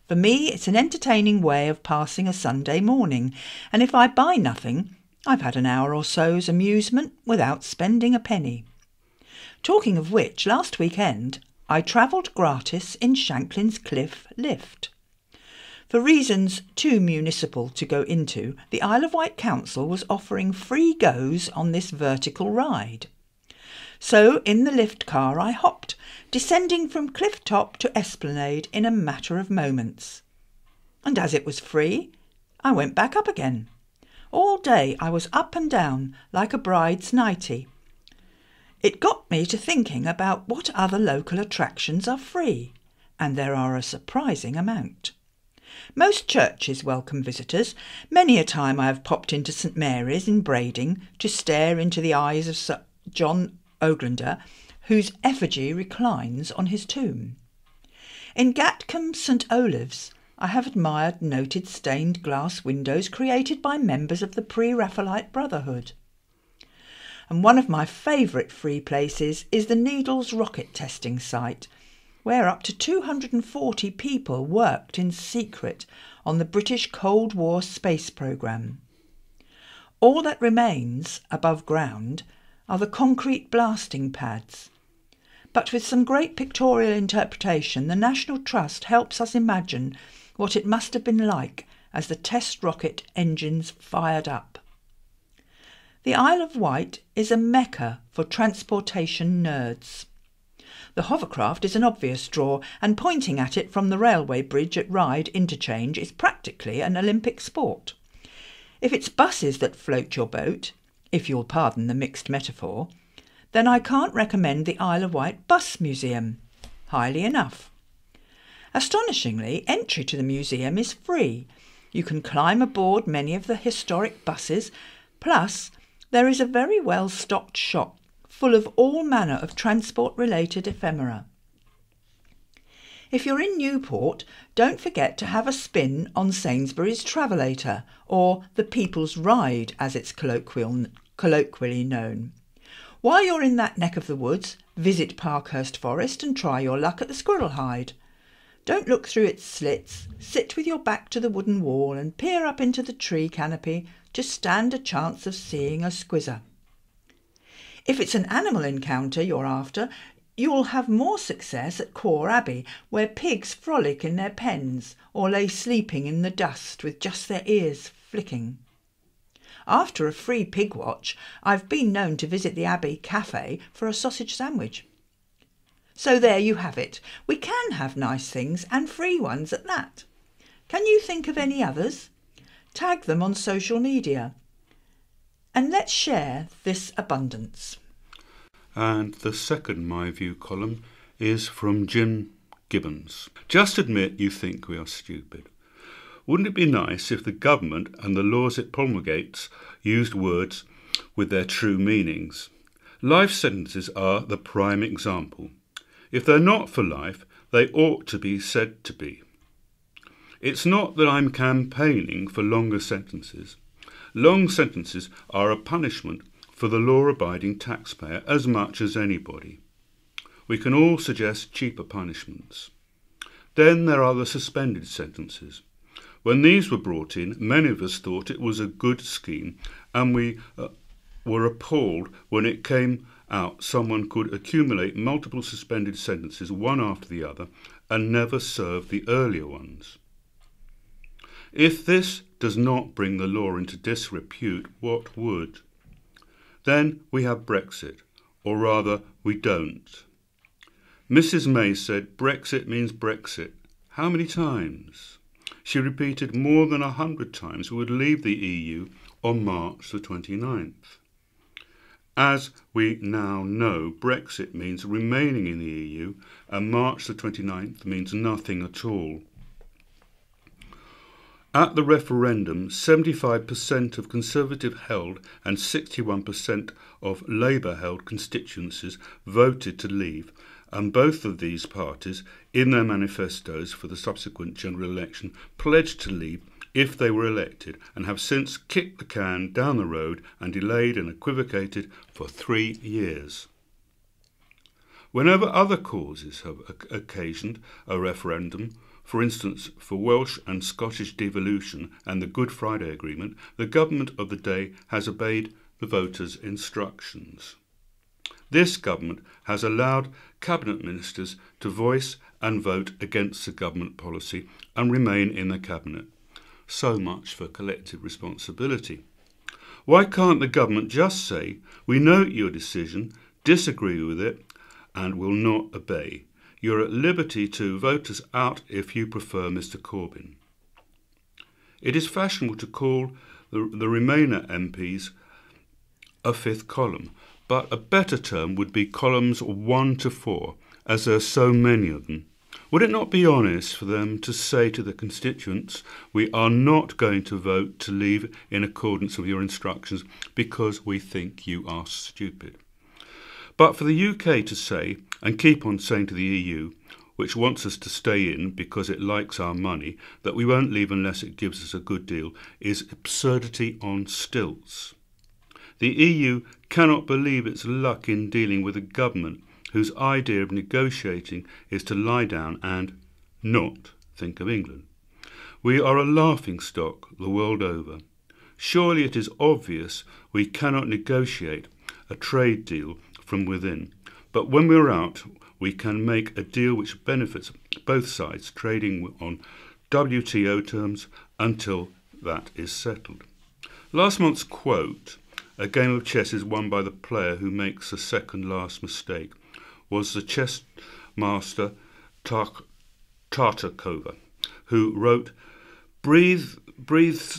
For me, it's an entertaining way of passing a Sunday morning, and if I buy nothing, I've had an hour or so's amusement without spending a penny. Talking of which, last weekend I travelled gratis in Shanklin's Cliff lift. For reasons too municipal to go into, the Isle of Wight Council was offering free goes on this vertical ride. So in the lift car I hopped, descending from cliff top to esplanade in a matter of moments. And as it was free, I went back up again. All day I was up and down like a bride's nightie. It got me to thinking about what other local attractions are free, and there are a surprising amount. Most churches welcome visitors. Many a time I have popped into St Mary's in Brading to stare into the eyes of Sir John Oglander, whose effigy reclines on his tomb. In Gatcombe St Olave's I have admired noted stained glass windows created by members of the Pre-Raphaelite Brotherhood. And one of my favourite free places is the Needles rocket testing site, where up to 240 people worked in secret on the British Cold War space programme. All that remains above ground are the concrete blasting pads. But with some great pictorial interpretation, the National Trust helps us imagine what it must have been like as the test rocket engines fired up. The Isle of Wight is a mecca for transportation nerds. The hovercraft is an obvious draw, and pointing at it from the railway bridge at Ryde Interchange is practically an Olympic sport. If it's buses that float your boat, if you'll pardon the mixed metaphor, then I can't recommend the Isle of Wight Bus Museum highly enough. Astonishingly, entry to the museum is free. You can climb aboard many of the historic buses, plus there is a very well-stocked shop full of all manner of transport-related ephemera. If you're in Newport, don't forget to have a spin on Sainsburys Travelator, or the People's Ride as it's colloquially known. While you're in that neck of the woods, visit Parkhurst Forest and try your luck at the squirrel hide. Don't look through its slits, sit with your back to the wooden wall and peer up into the tree canopy to stand a chance of seeing a squizzer. If it's an animal encounter you're after, you'll have more success at Quor Abbey, where pigs frolic in their pens or lay sleeping in the dust with just their ears flicking. After a free pig watch, I've been known to visit the Abbey Cafe for a sausage sandwich. So there you have it. We can have nice things, and free ones at that. Can you think of any others? Tag them on social media. And let's share this abundance. And the second My View column is from Jim Gibbons. Just admit you think we are stupid. Wouldn't it be nice if the government and the laws it promulgates used words with their true meanings? Life sentences are the prime example. If they're not for life, they ought to be said to be. It's not that I'm campaigning for longer sentences. Long sentences are a punishment for the law-abiding taxpayer as much as anybody. We can all suggest cheaper punishments. Then there are the suspended sentences. When these were brought in, many of us thought it was a good scheme, and we were appalled when it came out someone could accumulate multiple suspended sentences one after the other and never serve the earlier ones. If this does not bring the law into disrepute, what would? Then we have Brexit, or rather we don't. Mrs. May said Brexit means Brexit. How many times? She repeated more than 100 times we would leave the EU on March the 29th. As we now know, Brexit means remaining in the EU, and March the 29th means nothing at all. At the referendum, 75% of Conservative-held and 61% of Labour-held constituencies voted to leave, and both of these parties, in their manifestos for the subsequent general election, pledged to leave if they were elected, and have since kicked the can down the road and delayed and equivocated for 3 years. Whenever other causes have occasioned a referendum, for instance for Welsh and Scottish devolution and the Good Friday Agreement, the government of the day has obeyed the voters' instructions. This government has allowed cabinet ministers to voice and vote against the government policy and remain in the cabinet. So much for collective responsibility. Why can't the government just say, we note your decision, disagree with it, and will not obey? You're at liberty to vote us out if you prefer Mr. Corbyn. It is fashionable to call the Remainer MPs a fifth column, but a better term would be columns 1 to 4, as there are so many of them. Would it not be honest for them to say to the constituents, we are not going to vote to leave in accordance with your instructions because we think you are stupid? But for the UK to say, and keep on saying to the EU, which wants us to stay in because it likes our money, that we won't leave unless it gives us a good deal, is absurdity on stilts. The EU cannot believe its luck in dealing with a government whose idea of negotiating is to lie down and not think of England. We are a laughingstock the world over. Surely it is obvious we cannot negotiate a trade deal from within, but when we're out, we can make a deal which benefits both sides, trading on WTO terms until that is settled. Last month's quote, a game of chess is won by the player who makes the second last mistake, was the chess master Tartakova, who wrote, breathes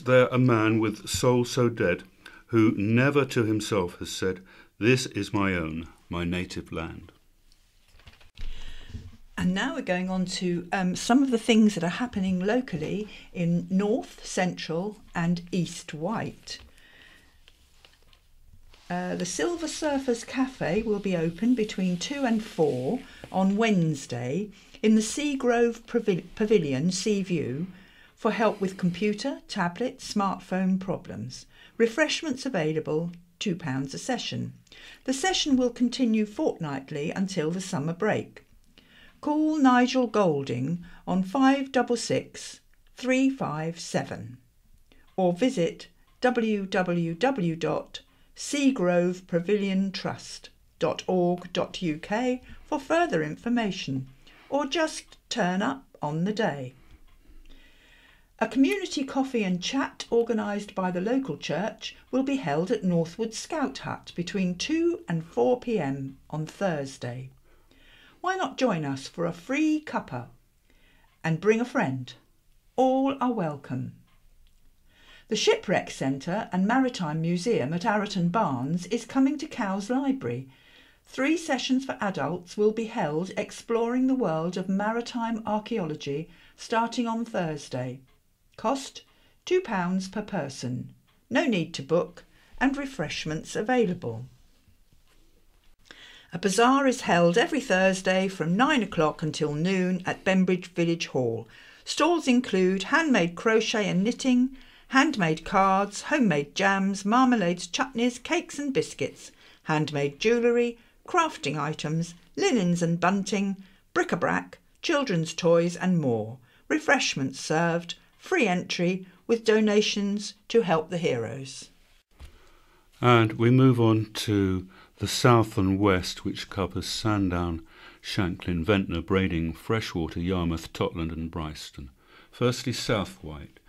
there a man with soul so dead, who never to himself has said, this is my own, my native land. And now we're going on to some of the things that are happening locally in North, Central and East Wight. The Silver Surfers Cafe will be open between 2 and 4 on Wednesday in the Seagrove Pavilion, Seaview, for help with computer, tablet, smartphone problems. Refreshments available, £2 a session. The session will continue fortnightly until the summer break. Call Nigel Golding on 566 357 or visit www.seagrovepaviliontrust.org.uk for further information, or just turn up on the day. A community coffee and chat organised by the local church will be held at Northwood Scout Hut between 2 and 4 p.m. on Thursday. Why not join us for a free cuppa? And bring a friend. All are welcome. The Shipwreck Centre and Maritime Museum at Arraton Barnes is coming to Cowes Library. 3 sessions for adults will be held exploring the world of maritime archaeology starting on Thursday. Cost £2 per person. No need to book and refreshments available. A bazaar is held every Thursday from 9 o'clock until noon at Bembridge Village Hall. Stalls include handmade crochet and knitting, handmade cards, homemade jams, marmalades, chutneys, cakes and biscuits, handmade jewellery, crafting items, linens and bunting, bric-a-brac, children's toys and more. Refreshments served, free entry with donations to help the heroes. And we move on to the south and west, which covers Sandown, Shanklin, Ventnor, Brading, Freshwater, Yarmouth, Totland and Bryston. Firstly, South Wight.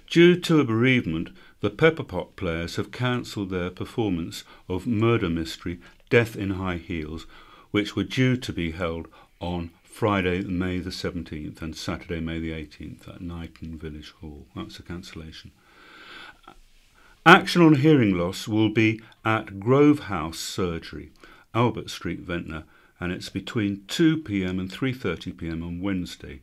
Due to a bereavement, the Pepperpot players have cancelled their performance of murder mystery Death in High Heels, which were due to be held on Friday, May the 17th and Saturday, May the 18th at Knighton Village Hall. That's a cancellation. Action on hearing loss will be at Grove House Surgery, Albert Street, Ventnor, and it's between 2 p.m. and 3:30 p.m. on Wednesday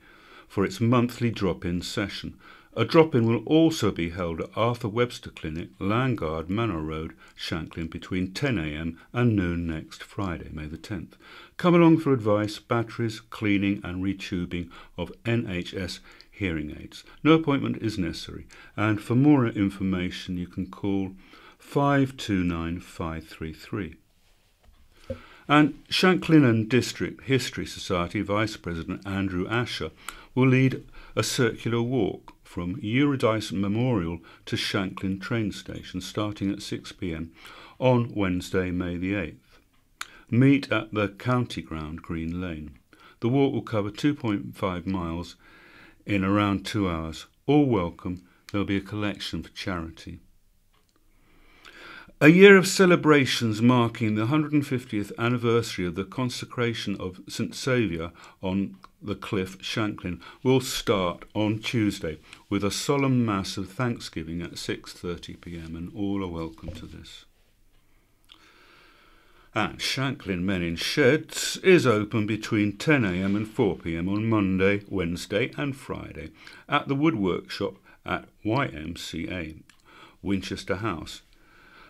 for its monthly drop-in session. A drop-in will also be held at Arthur Webster Clinic, Landguard, Manor Road, Shanklin, between 10 a.m. and noon next Friday, May the 10th. Come along for advice, batteries, cleaning and retubing of NHS hearing aids. No appointment is necessary, and for more information you can call 529 533. And Shanklin and District History Society Vice President Andrew Asher will lead a circular walk from Eurydice Memorial to Shanklin train station starting at 6 p.m. on Wednesday, May the 8th. Meet at the County Ground, Green Lane. The walk will cover 2.5 miles in around 2 hours. All welcome. There'll be a collection for charity. A year of celebrations marking the 150th anniversary of the consecration of St Saviour on the Cliff, Shanklin, will start on Tuesday with a solemn mass of thanksgiving at 6:30 p.m. and all are welcome to this. And Shanklin Men in Sheds is open between 10 a.m. and 4 p.m. on Monday, Wednesday and Friday at the Wood Workshop at YMCA, Winchester House.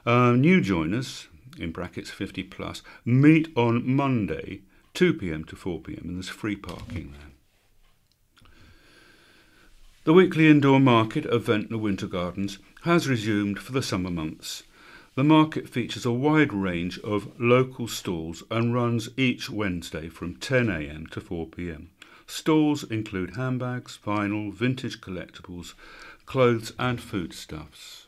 New joiners, in brackets 50 plus, meet on Monday 2 p.m. to 4 p.m. and there's free parking there. The weekly indoor market of Ventnor Winter Gardens has resumed for the summer months. The market features a wide range of local stalls and runs each Wednesday from 10 a.m. to 4 p.m. Stalls include handbags, vinyl, vintage collectibles, clothes and foodstuffs.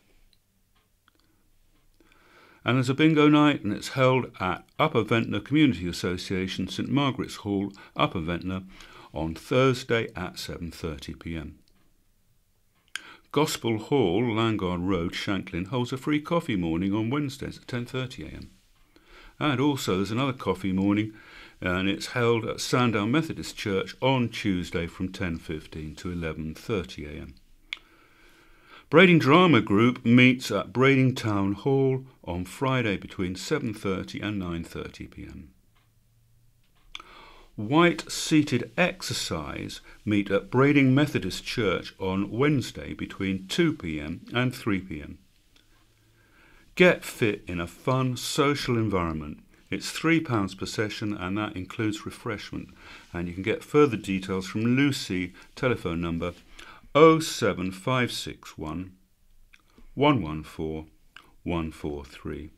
And there's a bingo night, and it's held at Upper Ventnor Community Association, St Margaret's Hall, Upper Ventnor, on Thursday at 7:30 p.m. Gospel Hall, Landguard Road, Shanklin, holds a free coffee morning on Wednesdays at 10:30 a.m. And also there's another coffee morning, and it's held at Sandown Methodist Church on Tuesday from 10:15 to 11:30 a.m. Brading Drama Group meets at Brading Town Hall on Friday between 7:30 and 9:30 p.m. White Seated Exercise meet at Brading Methodist Church on Wednesday between 2 p.m. and 3 p.m. Get fit in a fun, social environment. It's £3 per session and that includes refreshment. And you can get further details from Lucy, telephone number 07561 114 143.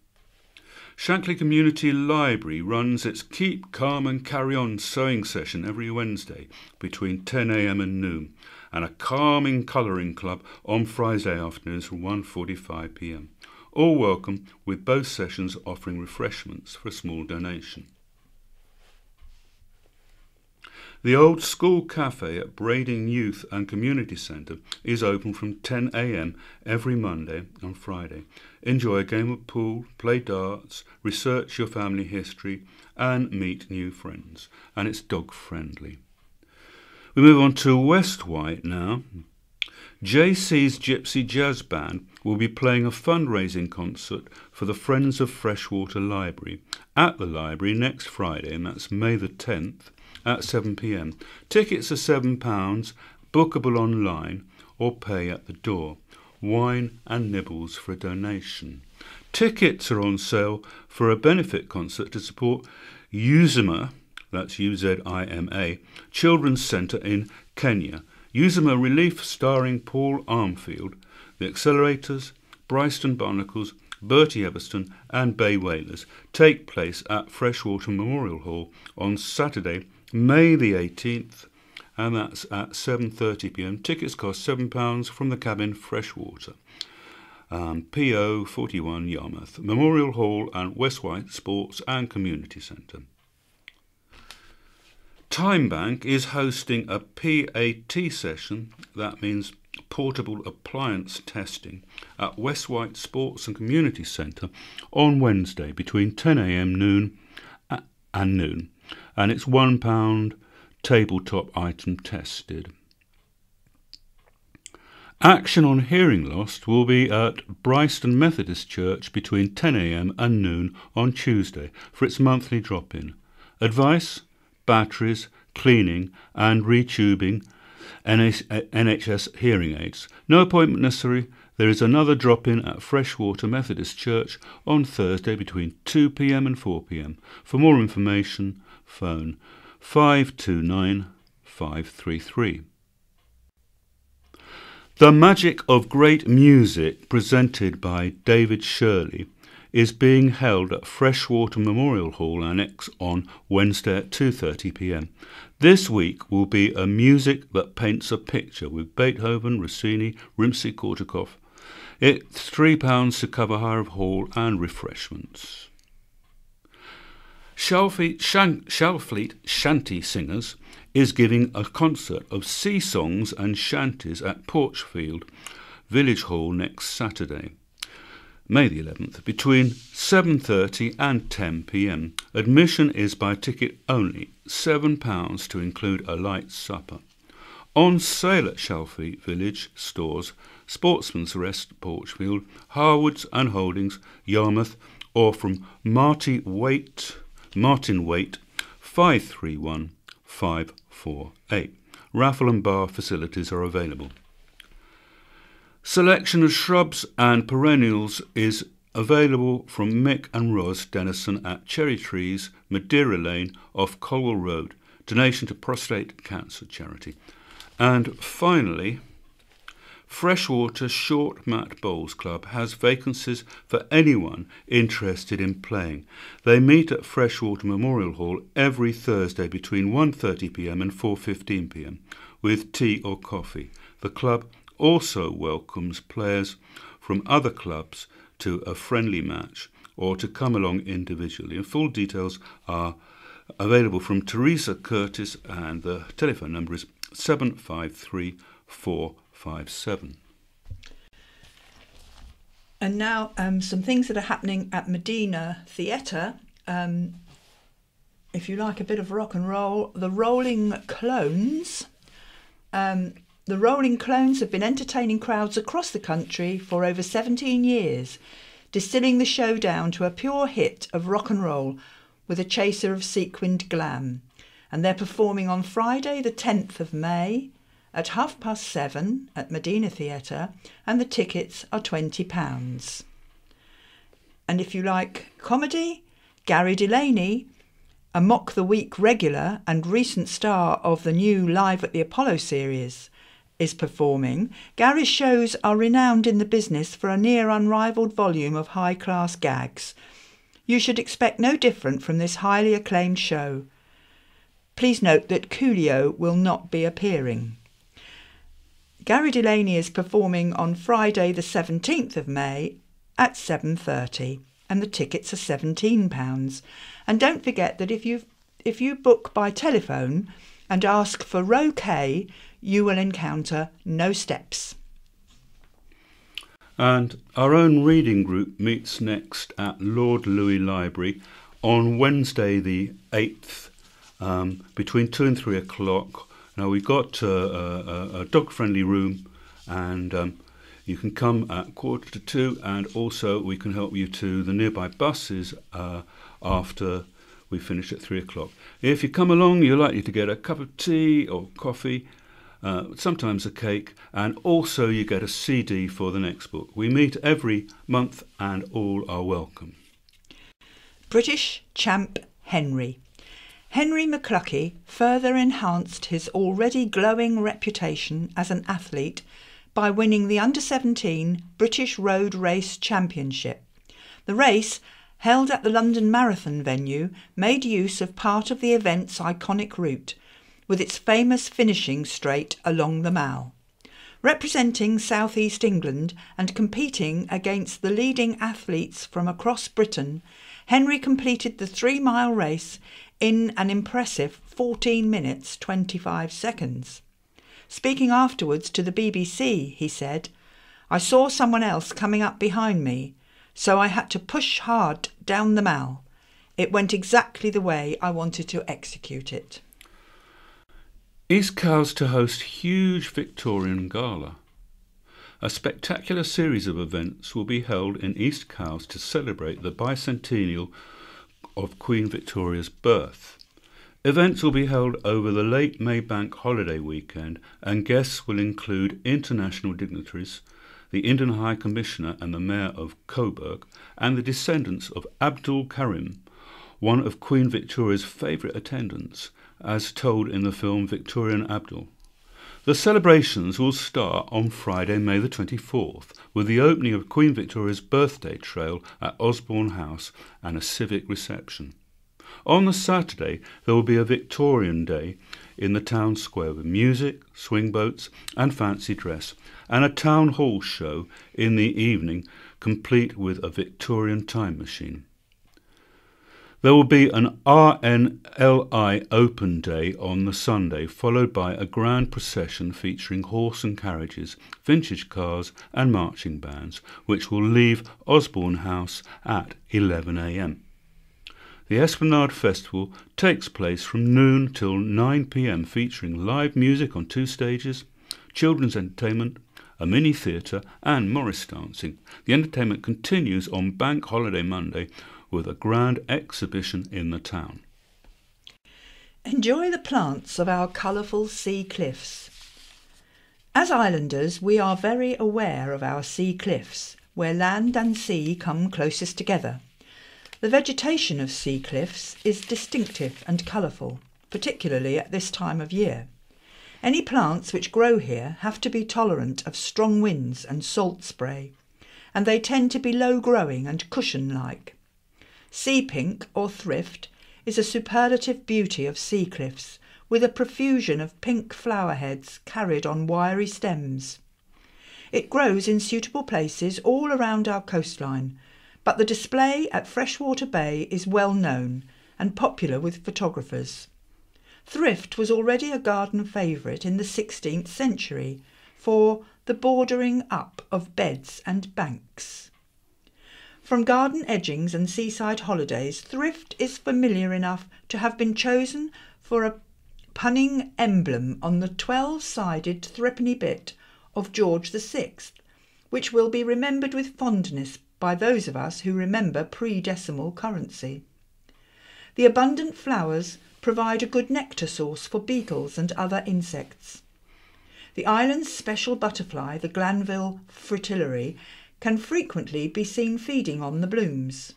Shanklin Community Library runs its Keep Calm and Carry On sewing session every Wednesday between 10 a.m. and noon, and a calming colouring club on Friday afternoons from 1:45 p.m. All welcome, with both sessions offering refreshments for a small donation. The Old School Cafe at Brading Youth and Community Centre is open from 10 a.m. every Monday and Friday. Enjoy a game of pool, play darts, research your family history and meet new friends. And it's dog friendly. We move on to West Wight now. JC's Gypsy Jazz Band will be playing a fundraising concert for the Friends of Freshwater Library at the library next Friday, and that's May the 10th at 7 p.m. Tickets are £7, bookable online or pay at the door. Wine and nibbles for a donation. Tickets are on sale for a benefit concert to support Uzima, that's Uzima, Children's Centre in Kenya. Uzima Relief starring Paul Armfield, The Accelerators, Bryston Barnacles, Bertie Everston and Bay Whalers take place at Freshwater Memorial Hall on Saturday, May the 18th, and that's at 7:30 p.m. Tickets cost £7 from the cabin Freshwater. PO 41 Yarmouth, Memorial Hall and West Wight Sports and Community Centre. Time Bank is hosting a PAT session, that means portable appliance testing, at West Wight Sports and Community Centre on Wednesday between 10 a.m. and noon, and it's £1 tabletop item tested. Action on hearing loss will be at Bryston Methodist Church between 10 a.m. and noon on Tuesday for its monthly drop-in. Advice: batteries, cleaning and retubing NHS hearing aids. No appointment necessary. There is another drop-in at Freshwater Methodist Church on Thursday between 2 p.m. and 4 p.m. For more information, phone 529 533. The Magic of Great Music, presented by David Shirley, is being held at Freshwater Memorial Hall Annex on Wednesday at 2:30 p.m. This week will be a music that paints a picture with Beethoven, Rossini, Rimsky-Korsakov. It's £3 to cover hire of hall and refreshments. Shalfleet Shanty Singers is giving a concert of sea songs and shanties at Porchfield Village Hall next Saturday, May the 11th, between 7:30 and 10 p.m. Admission is by ticket only, £7 to include a light supper. On sale at Shalfleet Village stores, Sportsman's Rest, Porchfield, Harwood's and Holdings, Yarmouth, or from Martin Waite 531 548. Raffle and bar facilities are available. Selection of shrubs and perennials is available from Mick and Ros Dennison at Cherry Trees, Madeira Lane off Colwell Road. Donation to Prostate Cancer Charity. And finally, Freshwater Short Mat Bowls Club has vacancies for anyone interested in playing. They meet at Freshwater Memorial Hall every Thursday between 1:30 p.m. and 4:15 p.m. with tea or coffee. The club also welcomes players from other clubs to a friendly match or to come along individually. And full details are available from Teresa Curtis, and the telephone number is 753 457. And now some things that are happening at Medina Theatre. If you like a bit of rock and roll, the Rolling Clones. The Rolling Clones have been entertaining crowds across the country for over 17 years, distilling the show down to a pure hit of rock and roll with a chaser of sequined glam. And they're performing on Friday the 10th of May at 7:30 at Medina Theatre, and the tickets are £20. And if you like comedy, Gary Delaney, a Mock the Week regular and recent star of the new Live at the Apollo series, is performing. Gary's shows are renowned in the business for a near unrivalled volume of high-class gags. You should expect no different from this highly acclaimed show. Please note that Coolio will not be appearing. Gary Delaney is performing on Friday the 17th of May at 7:30, and the tickets are £17. And don't forget that if you book by telephone and ask for row K, you will encounter no steps. And our own reading group meets next at Lord Louis Library on Wednesday the 8th between 2 and 3 o'clock. Now we've got a dog-friendly room, and you can come at 1:45, and also we can help you to the nearby buses after we finish at 3 o'clock. If you come along, you're likely to get a cup of tea or coffee, sometimes a cake, and also you get a CD for the next book. We meet every month and all are welcome. British champ Henry. Henry McCluckie further enhanced his already glowing reputation as an athlete by winning the Under-17 British Road Race Championship. The race, held at the London Marathon venue, made use of part of the event's iconic route, with its famous finishing straight along the Mall. Representing South East England and competing against the leading athletes from across Britain, Henry completed the 3-mile race in an impressive 14 minutes 25 seconds. Speaking afterwards to the BBC, he said, "I saw someone else coming up behind me, so I had to push hard down the Mall. It went exactly the way I wanted to execute it." East Cowes to host huge Victorian Gala. A spectacular series of events will be held in East Cowes to celebrate the bicentennial of Queen Victoria's birth. Events will be held over the late May Bank holiday weekend, and guests will include international dignitaries, the Indian High Commissioner and the Mayor of Coburg, and the descendants of Abdul Karim, one of Queen Victoria's favourite attendants, as told in the film Victorian Abdul. The celebrations will start on Friday, May the 24th, with the opening of Queen Victoria's birthday trail at Osborne House and a civic reception. On the Saturday, there will be a Victorian Day in the town square with music, swing boats and fancy dress, and a town hall show in the evening, complete with a Victorian time machine. There will be an RNLI Open Day on the Sunday, followed by a grand procession featuring horse and carriages, vintage cars and marching bands, which will leave Osborne House at 11 a.m. The Esplanade Festival takes place from noon till 9 p.m, featuring live music on 2 stages, children's entertainment, a mini theatre and Morris dancing. The entertainment continues on Bank Holiday Monday with a grand exhibition in the town. Enjoy the plants of our colourful sea cliffs. As islanders, we are very aware of our sea cliffs, where land and sea come closest together. The vegetation of sea cliffs is distinctive and colourful, particularly at this time of year. Any plants which grow here have to be tolerant of strong winds and salt spray, and they tend to be low-growing and cushion-like. Sea pink, or thrift, is a superlative beauty of sea cliffs, with a profusion of pink flower heads carried on wiry stems. It grows in suitable places all around our coastline, but the display at Freshwater Bay is well known and popular with photographers. Thrift was already a garden favourite in the 16th century for the bordering up of beds and banks. From garden edgings and seaside holidays, thrift is familiar enough to have been chosen for a punning emblem on the 12-sided threepenny bit of George VI, which will be remembered with fondness by those of us who remember pre-decimal currency. The abundant flowers provide a good nectar source for beetles and other insects. The island's special butterfly, the Glanville fritillary, can frequently be seen feeding on the blooms.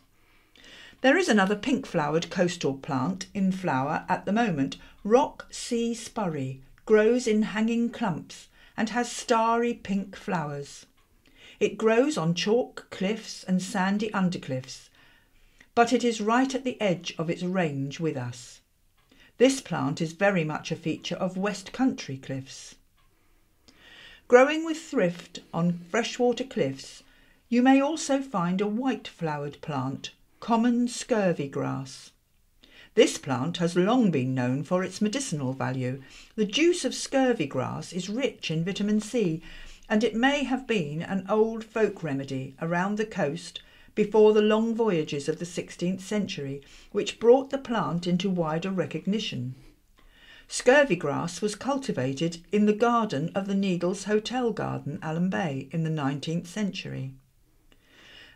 There is another pink-flowered coastal plant in flower at the moment. Rock sea spurry grows in hanging clumps and has starry pink flowers. It grows on chalk cliffs and sandy undercliffs, but it is right at the edge of its range with us. This plant is very much a feature of West Country cliffs. Growing with thrift on freshwater cliffs, you may also find a white-flowered plant, common scurvy grass. This plant has long been known for its medicinal value. The juice of scurvy grass is rich in vitamin C, and it may have been an old folk remedy around the coast before the long voyages of the 16th century, which brought the plant into wider recognition. Scurvy grass was cultivated in the garden of the Needles Hotel Garden, Allen Bay, in the 19th century.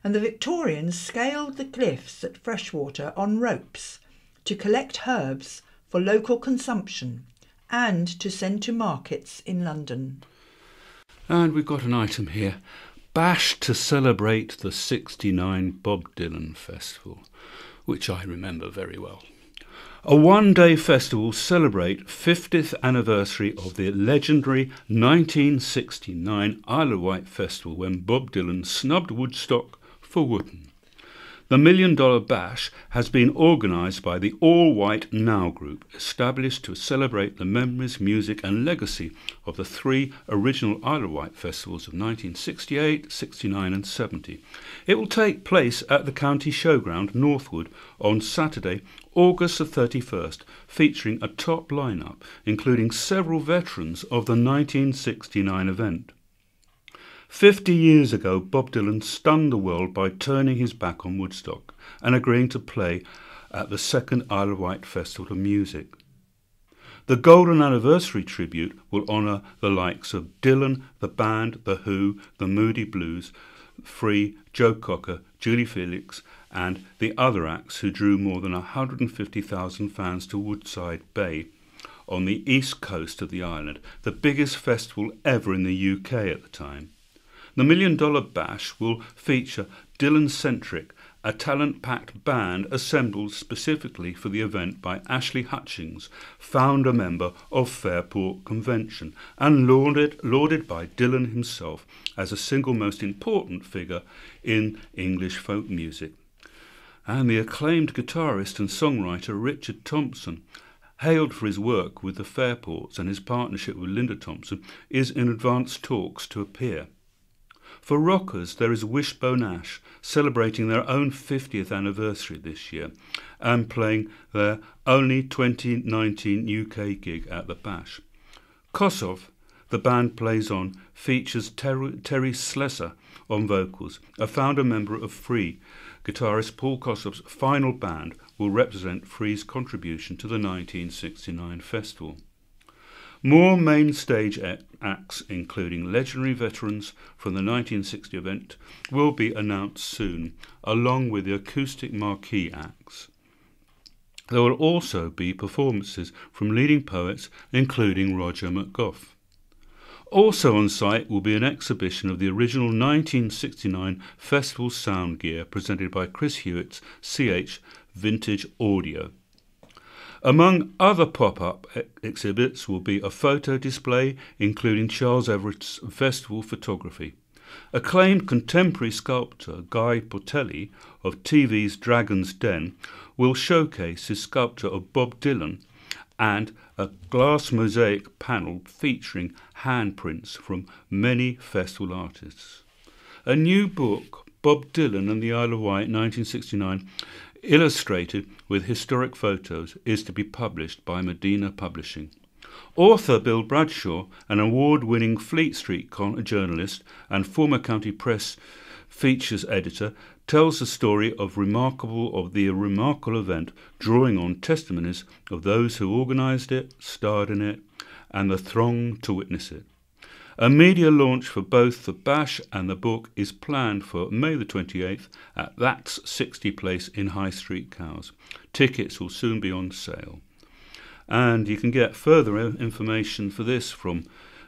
And the Victorians scaled the cliffs at Freshwater on ropes to collect herbs for local consumption and to send to markets in London. And we've got an item here. Bash to celebrate the 69 Bob Dylan Festival, which I remember very well. A one-day festival celebrate 50th anniversary of the legendary 1969 Isle of Wight Festival when Bob Dylan snubbed Woodstock for Wootton. The $1 Million Bash has been organised by the All White Now group, established to celebrate the memories, music and legacy of the three original Isle of Wight festivals of 1968, 69 and 70. It will take place at the County Showground, Northwood, on Saturday, August the 31st, featuring a top line-up, including several veterans of the 1969 event. 50 years ago, Bob Dylan stunned the world by turning his back on Woodstock and agreeing to play at the second Isle of Wight Festival of Music. The Golden Anniversary tribute will honour the likes of Dylan, the band, The Who, the Moody Blues, Free, Joe Cocker, Julie Felix and the other acts who drew more than 150,000 fans to Woodside Bay on the east coast of the island, the biggest festival ever in the UK at the time. The $1 Million Bash will feature Dylan-centric, a talent-packed band assembled specifically for the event by Ashley Hutchings, founder member of Fairport Convention, and lauded by Dylan himself as the single most important figure in English folk music. And the acclaimed guitarist and songwriter Richard Thompson, hailed for his work with the Fairports and his partnership with Linda Thompson, is in advanced talks to appear. For rockers, there is Wishbone Ash, celebrating their own 50th anniversary this year and playing their only 2019 UK gig at the Bash. Kossoff, the band plays on, features Terry Slessor on vocals. A founder member of Free, guitarist Paul Kossoff's final band will represent Free's contribution to the 1969 festival. More main stage acts, including legendary veterans from the 1960 event, will be announced soon, along with the acoustic marquee acts. There will also be performances from leading poets, including Roger McGough. Also on site will be an exhibition of the original 1969 festival sound gear presented by Chris Hewitt's CH Vintage Audio. Among other pop-up exhibits will be a photo display including Charles Everett's festival photography. Acclaimed contemporary sculptor Guy Portelli of TV's Dragon's Den will showcase his sculpture of Bob Dylan and a glass mosaic panel featuring handprints from many festival artists. A new book, Bob Dylan and the Isle of Wight 1969, illustrated with historic photos, is to be published by Medina Publishing. Author Bill Bradshaw, an award-winning Fleet Street journalist and former County Press features editor, tells the story of the remarkable event, drawing on testimonies of those who organised it, starred in it, and the throng to witness it. A media launch for both the Bash and the book is planned for May the 28th at That's 60 Place in High Street, Cowes. Tickets will soon be on sale. And you can get further information for this from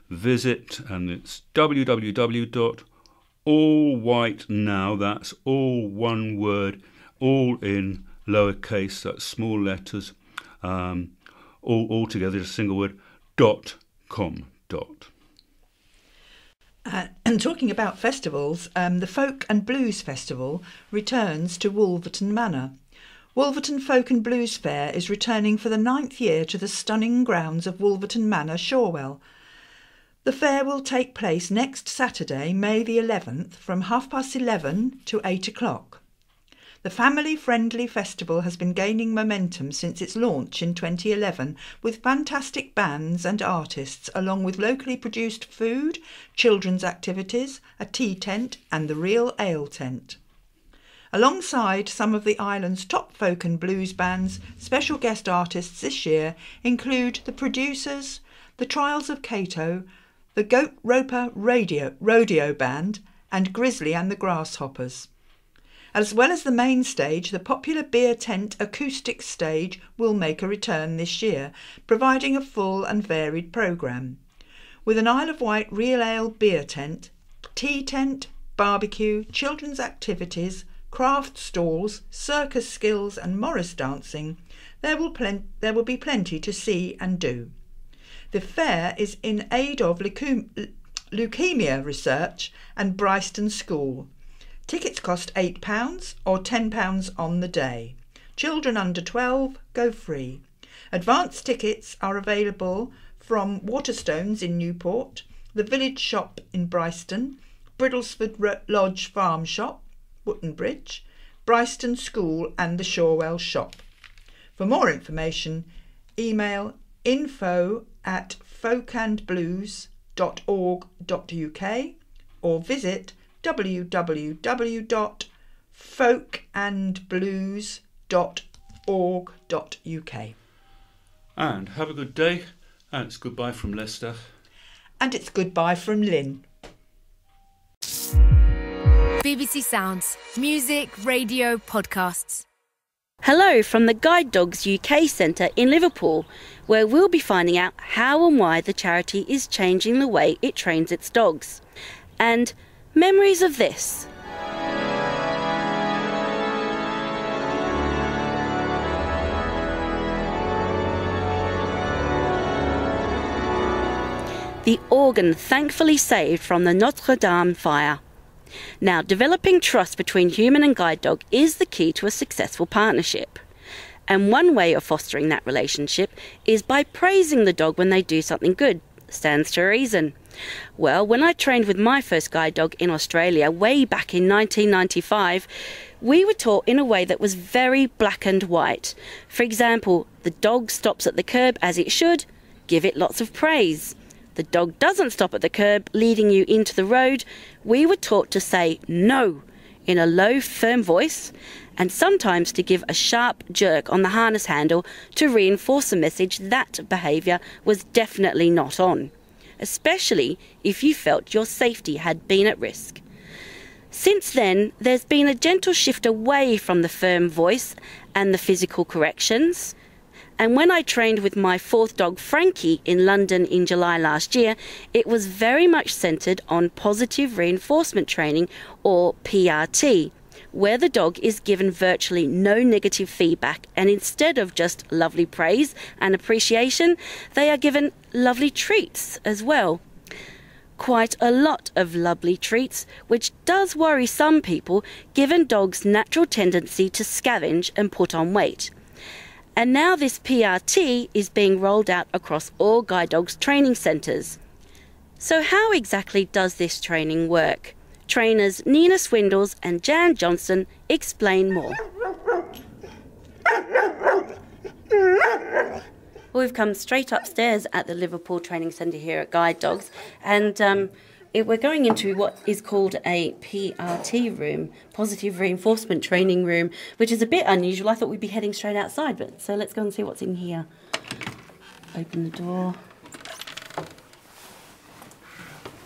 Visit, and it's www.allwhitenow, that's all one word, all in lowercase, that's small letters, all together, a single word, .com. And talking about festivals, the Folk and Blues Festival returns to Wolverton Manor. Wolverton Folk and Blues Fair is returning for the 9th year to the stunning grounds of Wolverton Manor, Shorewell. The fair will take place next Saturday, May the 11th, from 11:30 to 8 o'clock. The family-friendly festival has been gaining momentum since its launch in 2011 with fantastic bands and artists along with locally produced food, children's activities, a tea tent and the Real Ale tent. Alongside some of the island's top folk and blues bands, special guest artists this year include The Producers, The Trials of Cato, the Goat Roper Rodeo Band and Grizzly and the Grasshoppers. As well as the main stage, the popular Beer Tent acoustic stage will make a return this year, providing a full and varied programme. With an Isle of Wight Real Ale beer tent, tea tent, barbecue, children's activities, craft stalls, circus skills and Morris dancing, there will be plenty to see and do. The fair is in aid of leukemia research and Bryston School. Tickets cost £8 or £10 on the day. Children under 12 go free. Advance tickets are available from Waterstones in Newport, the Village Shop in Bryston, Bridlesford Lodge Farm Shop, Wottonbridge, Bryston School and the Shorewell Shop. For more information, email info@folkandblues.org.uk or visit www.folkandblues.org.uk. And have a good day. And it's goodbye from Leicester. And it's goodbye from Lynn. BBC Sounds. Music, radio, podcasts. Hello from the Guide Dogs UK Centre in Liverpool, where we'll be finding out how and why the charity is changing the way it trains its dogs. And memories of this. The organ thankfully saved from the Notre Dame fire. Now, developing trust between human and guide dog is the key to a successful partnership. And one way of fostering that relationship is by praising the dog when they do something good. Stands to reason. Well, when I trained with my first guide dog in Australia way back in 1995, we were taught in a way that was very black and white. For example, the dog stops at the curb as it should, give it lots of praise. The dog doesn't stop at the curb, leading you into the road. We were taught to say no in a low, firm voice, and sometimes to give a sharp jerk on the harness handle to reinforce the message that behaviour was definitely not on, especially if you felt your safety had been at risk. Since then, there's been a gentle shift away from the firm voice and the physical corrections. And when I trained with my fourth dog Frankie in London in July last year, it was very much centred on positive reinforcement training, or PRT, where the dog is given virtually no negative feedback, and instead of just lovely praise and appreciation, they are given lovely treats as well. Quite a lot of lovely treats, which does worry some people given dogs' natural tendency to scavenge and put on weight. And now this PRT is being rolled out across all guide dogs training centres. So how exactly does this training work? Trainers Nina Swindles and Jan Johnson explain more. We've come straight upstairs at the Liverpool Training Centre here at Guide Dogs, and we're going into what is called a PRT room, positive reinforcement training room, which is a bit unusual. I thought we'd be heading straight outside, but so let's go and see what's in here. Open the door.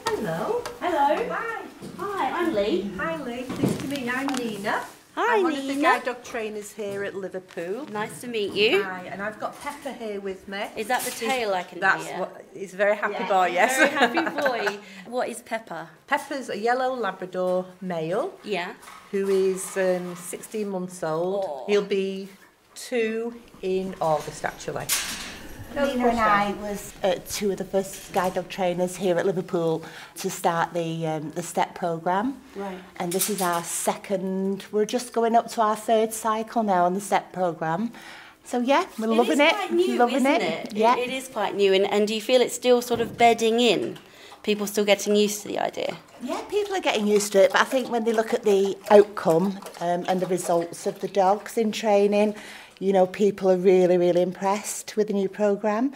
Hello. Hello. Hi. Hi, I'm Lee. Hi Lee, pleased to meet you. I'm Nina. Hi, I'm one Nina. of the guide dog trainers here at Liverpool. Nice to meet you. Hi, and I've got Pepper here with me. Is that the tail I can That's hear? what he's a very happy boy, yes. Very happy boy. What is Pepper? Pepper's a yellow Labrador male Yeah. who is 16 months old. Oh. He'll be 2 in August actually. Nina and I was two of the first guide dog trainers here at Liverpool to start the STEP programme. Right. And this is our second, we're just going up to our third cycle now on the STEP programme. So yeah, we're loving it. It is quite new, loving isn't it? Yeah. It is quite new. And do you feel it's still sort of bedding in? people still getting used to the idea? Yeah, people are getting used to it, but I think when they look at the outcome and the results of the dogs in training, you know, people are really, really impressed with the new programme.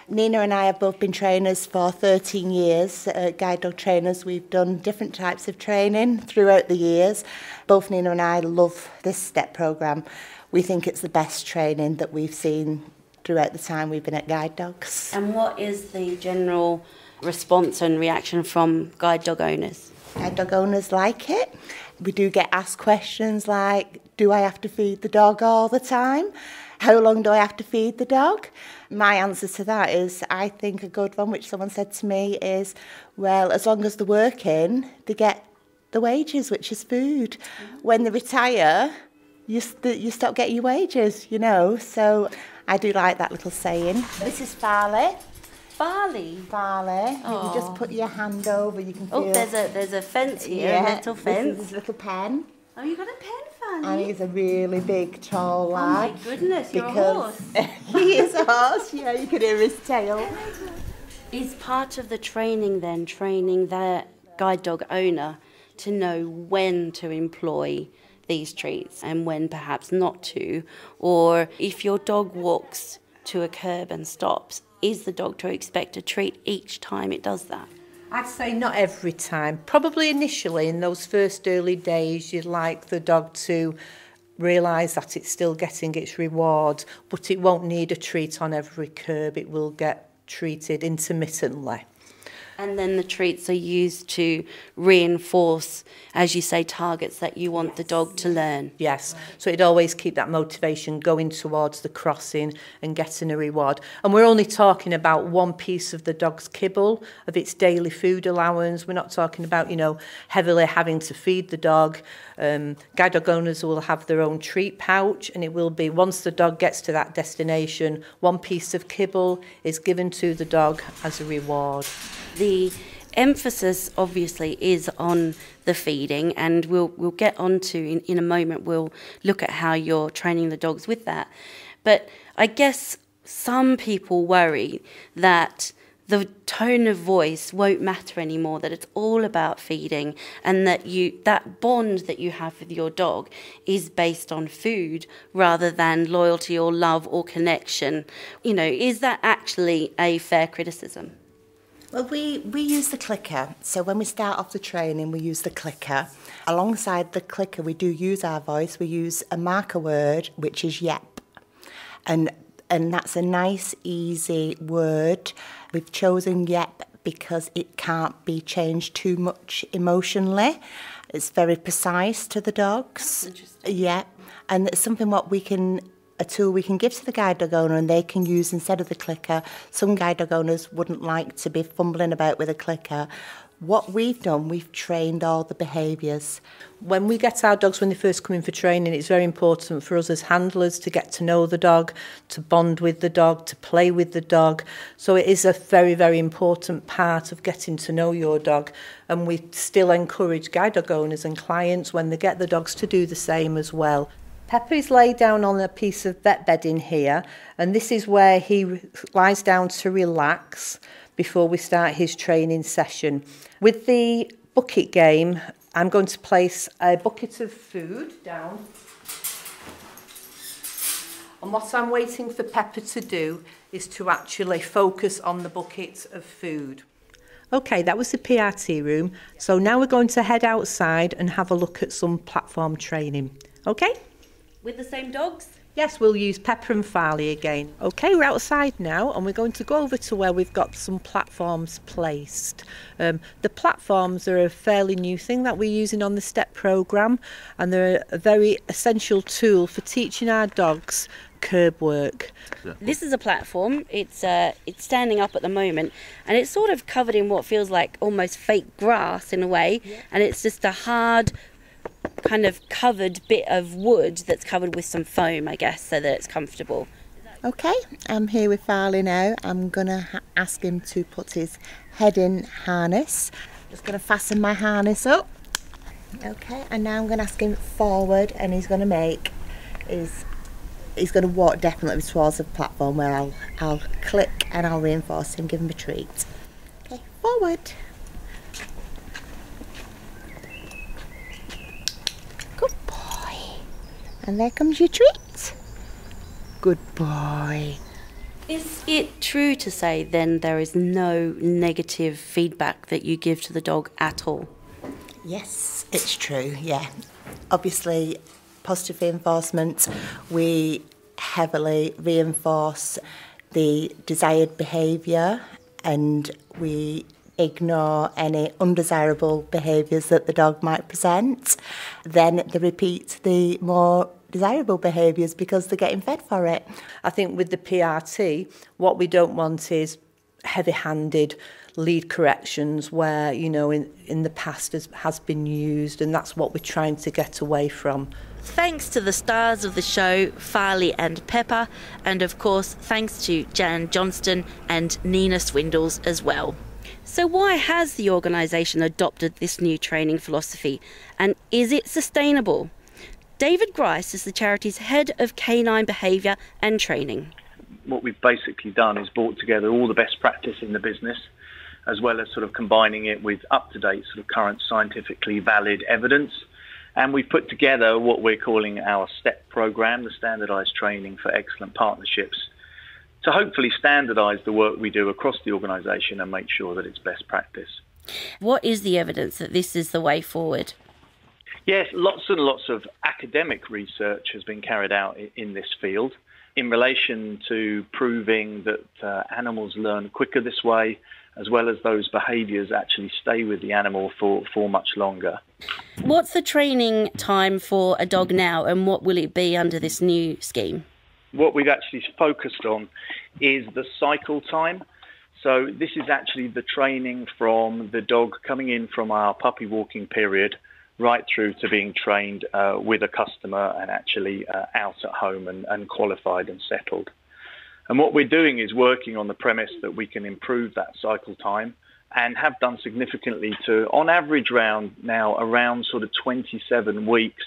Nina and I have both been trainers for 13 years, guide dog trainers. We've done different types of training throughout the years. Both Nina and I love this STEP programme. We think it's the best training that we've seen throughout the time we've been at guide dogs. And what is the general response and reaction from guide dog owners? Guide dog owners like it. We do get asked questions like, do I have to feed the dog all the time? How long do I have to feed the dog? My answer to that is, I think a good one, which someone said to me, is, well, as long as they're working, they get the wages, which is food. When they retire, you stop getting your wages, you know. So I do like that little saying. This is Farley. Farley? Farley. Oh. You just put your hand over, you can feel... Oh, there's a fence here, a metal fence. This is a little pen. Oh, you got a pen, Farley? And he's a really big, tall lad. Oh my goodness, you're a horse. He is a horse, yeah, you can hear his tail. Is part of the training then, training the guide dog owner to know when to employ these treats and when perhaps not to? Or if your dog walks to a curb and stops, is the dog to expect a treat each time it does that? I'd say not every time. Probably initially, in those first early days, you'd like the dog to realise that it's still getting its reward, but it won't need a treat on every curb. It will get treated intermittently. And then the treats are used to reinforce, as you say, targets that you want the dog to learn. Yes, so it'd always keep that motivation going towards the crossing and getting a reward. And we're only talking about one piece of the dog's kibble, of its daily food allowance. We're not talking about, you know, heavily having to feed the dog. Guide dog owners will have their own treat pouch, and it will be, once the dog gets to that destination, one piece of kibble is given to the dog as a reward. The emphasis obviously is on the feeding, and we'll get on to in a moment, we'll look at how you're training the dogs with that. But I guess some people worry that the tone of voice won't matter anymore, that it's all about feeding, and that that bond that you have with your dog is based on food rather than loyalty or love or connection. You know, is that actually a fair criticism? Well, we use the clicker. So when we start off the training, we use the clicker. Alongside the clicker, we do use our voice. We use a marker word, which is yep. And that's a nice, easy word. We've chosen yep because it can't be changed too much emotionally. It's very precise to the dogs. Interesting. Yeah. And it's something a tool we can give to the guide dog owner, and they can use instead of the clicker. Some guide dog owners wouldn't like to be fumbling about with a clicker. What we've done, we've trained all the behaviours. When we get our dogs, when they first come in for training, it's very important for us as handlers to get to know the dog, to bond with the dog, to play with the dog. So it is a very, very important part of getting to know your dog. And we still encourage guide dog owners and clients, when they get the dogs, to do the same as well. Pepper is laid down on a piece of vet bedding here, and this is where he lies down to relax before we start his training session. With the bucket game, I'm going to place a bucket of food down. And what I'm waiting for Pepper to do is to actually focus on the bucket of food. Okay, that was the PRT room. So now we're going to head outside and have a look at some platform training. Okay? With the same dogs? Yes, we'll use Pepper and Farley again. Okay, we're outside now, and we're going to go over to where we've got some platforms placed. The platforms are a fairly new thing that we're using on the STEP programme, and they're a very essential tool for teaching our dogs curb work. This is a platform. It's standing up at the moment, and it's sort of covered in what feels like almost fake grass in a way, and it's just a hard kind of covered bit of wood that's covered with some foam, I guess, so that it's comfortable. Okay, I'm here with Farley now. I'm going to ask him to put his head in harness. Just going to fasten my harness up. Okay, and now I'm going to ask him forward, and he's going to walk definitely towards the platform where I'll click and I'll reinforce him, give him a treat. Okay, forward. And there comes your treat. Good boy. Is it true to say then there is no negative feedback that you give to the dog at all? Yes, it's true, yeah. Obviously, positive reinforcement, we heavily reinforce the desired behaviour and we ignore any undesirable behaviours that the dog might present. Then they repeat the more desirable behaviours because they're getting fed for it. I think with the PRT, what we don't want is heavy-handed lead corrections where, you know, in the past has been used, and that's what we're trying to get away from. Thanks to the stars of the show, Farley and Pepper, and of course thanks to Jan Johnston and Nina Swindles as well. So why has the organisation adopted this new training philosophy, and is it sustainable? David Grice is the charity's head of canine behaviour and training. What we've basically done is brought together all the best practice in the business, as well as sort of combining it with up-to-date sort of current scientifically valid evidence. And we've put together what we're calling our STEP program, the Standardised Training for Excellent Partnerships, to hopefully standardise the work we do across the organisation and make sure that it's best practice. What is the evidence that this is the way forward? Yes, lots and lots of academic research has been carried out in this field in relation to proving that animals learn quicker this way, as well as those behaviours actually stay with the animal for much longer. What's the training time for a dog now, and what will it be under this new scheme? What we've actually focused on is the cycle time. So this is actually the training from the dog coming in from our puppy walking period right through to being trained with a customer and actually out at home and qualified and settled. And what we're doing is working on the premise that we can improve that cycle time and have done significantly to, on average around sort of 27 weeks,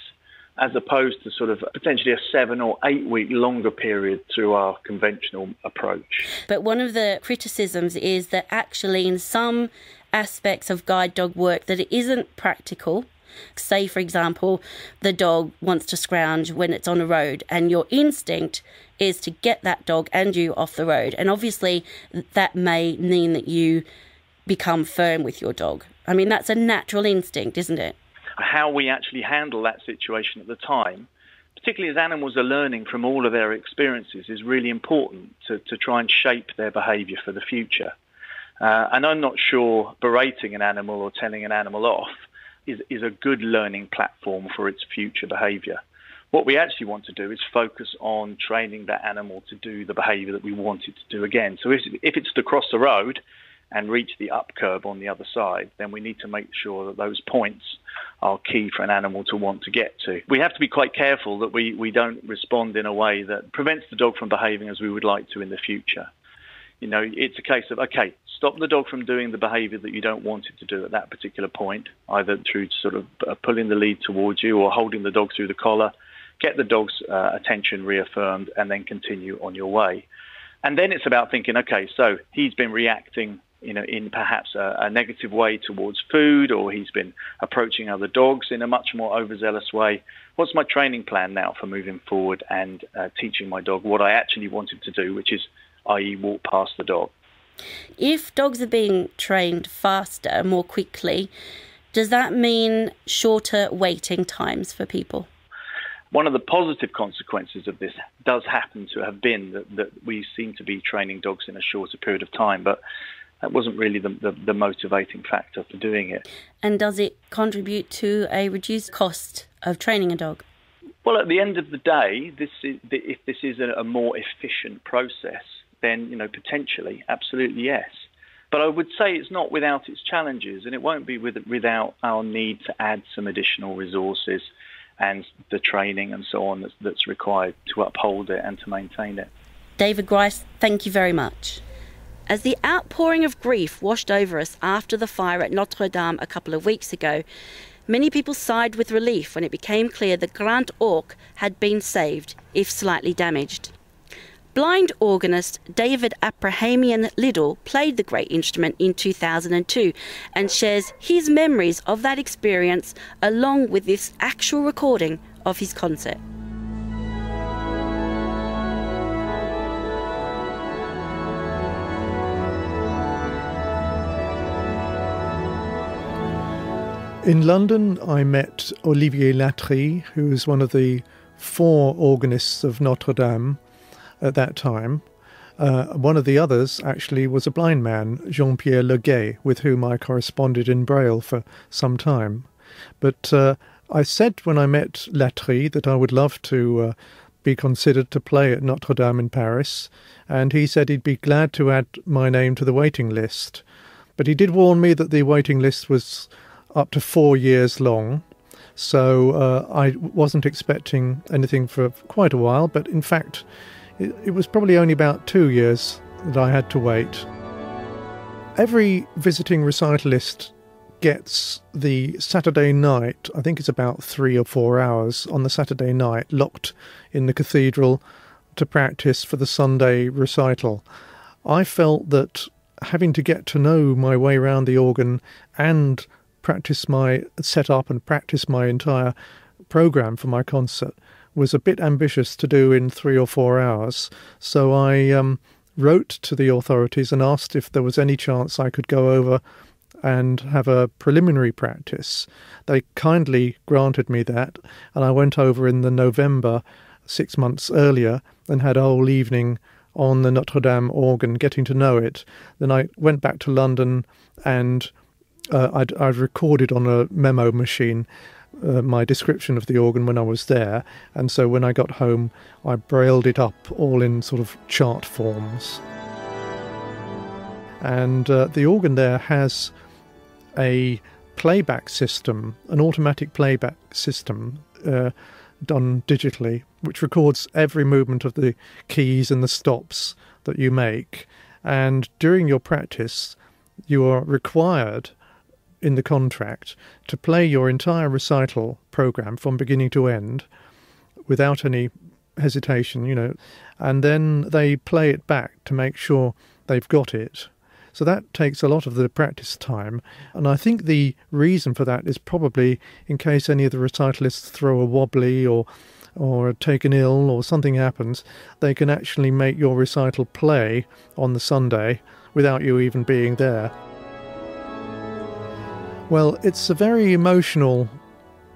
as opposed to sort of potentially a 7 or 8 week longer period through our conventional approach. But one of the criticisms is that actually in some aspects of guide dog work that it isn't practical. Say, for example, the dog wants to scrounge when it's on a road, and your instinct is to get that dog and you off the road. And obviously that may mean that you become firm with your dog. I mean, that's a natural instinct, isn't it? How we actually handle that situation at the time, particularly as animals are learning from all of their experiences, is really important to try and shape their behaviour for the future. And I'm not sure berating an animal or telling an animal off is a good learning platform for its future behaviour. What we actually want to do is focus on training that animal to do the behaviour that we want it to do again. So if it's to cross the road and reach the up curb on the other side, then we need to make sure that those points are key for an animal to want to get to. We have to be quite careful that we don't respond in a way that prevents the dog from behaving as we would like to in the future. You know, it's a case of, okay, stop the dog from doing the behaviour that you don't want it to do at that particular point, either through sort of pulling the lead towards you or holding the dog through the collar, get the dog's attention reaffirmed, and then continue on your way. And then it's about thinking, okay, so he's been reacting, you know, in perhaps a negative way towards food, or he's been approaching other dogs in a much more overzealous way. What's my training plan now for moving forward and teaching my dog what I actually wanted to do, which is, i.e. walk past the dog? If dogs are being trained faster, more quickly, does that mean shorter waiting times for people? One of the positive consequences of this does happen to have been that we seem to be training dogs in a shorter period of time, but that wasn't really the motivating factor for doing it. And does it contribute to a reduced cost of training a dog? Well, at the end of the day, if this is a more efficient process, then, you know, potentially, absolutely yes. But I would say it's not without its challenges, and it won't be without our need to add some additional resources and the training and so on that's required to uphold it and to maintain it. David Grice, thank you very much. As the outpouring of grief washed over us after the fire at Notre Dame a couple of weeks ago, many people sighed with relief when it became clear the Grand Orque had been saved, if slightly damaged. Blind organist David Abrahamian Liddell played the great instrument in 2002 and shares his memories of that experience along with this actual recording of his concert. In London, I met Olivier Latry, who was one of the 4 organists of Notre Dame at that time. One of the others actually was a blind man, Jean-Pierre Leguet, with whom I corresponded in Braille for some time. But I said when I met Latry that I would love to be considered to play at Notre Dame in Paris, and he said he'd be glad to add my name to the waiting list. But he did warn me that the waiting list was up to 4 years long, so I wasn't expecting anything for quite a while, but in fact it was probably only about 2 years that I had to wait. Every visiting recitalist gets the Saturday night, I think it's about 3 or 4 hours on the Saturday night, locked in the cathedral to practice for the Sunday recital. I felt that having to get to know my way around the organ and practice my setup and practice my entire programme for my concert was a bit ambitious to do in 3 or 4 hours. So I wrote to the authorities and asked if there was any chance I could go over and have a preliminary practice. They kindly granted me that, and I went over in the November 6 months earlier and had a whole evening on the Notre Dame organ, getting to know it. Then I went back to London and I'd recorded on a memo machine my description of the organ when I was there, and so when I got home I brailled it up all in sort of chart forms. And the organ there has a playback system, an automatic playback system done digitally, which records every movement of the keys and the stops that you make. And during your practice, you are required in the contract to play your entire recital program from beginning to end without any hesitation, you know, and then they play it back to make sure they've got it. So that takes a lot of the practice time, and I think the reason for that is probably in case any of the recitalists throw a wobbly or are taken ill or something happens, they can actually make your recital play on the Sunday without you even being there. Well, it's a very emotional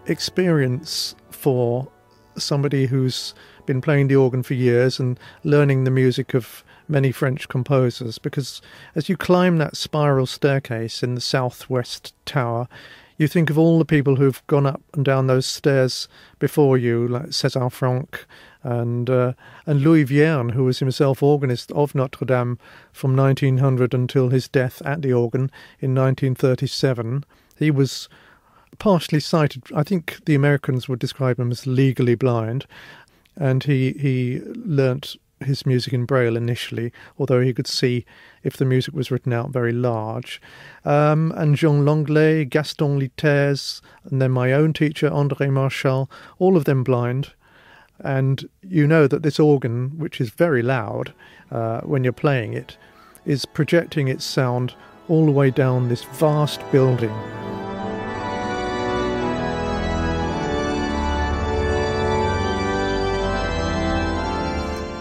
experience for somebody who's been playing the organ for years and learning the music of many French composers, because as you climb that spiral staircase in the southwest tower, you think of all the people who've gone up and down those stairs before you, like César Franck and Louis Vierne, who was himself organist of Notre Dame from 1900 until his death at the organ in 1937. He was partially sighted. I think the Americans would describe him as legally blind, and he learnt his music in Braille initially, although he could see if the music was written out very large. And Jean Langlais, Gaston Liters, and then my own teacher, André Marchal, all of them blind. And you know that this organ, which is very loud when you're playing it, is projecting its sound all the way down this vast building.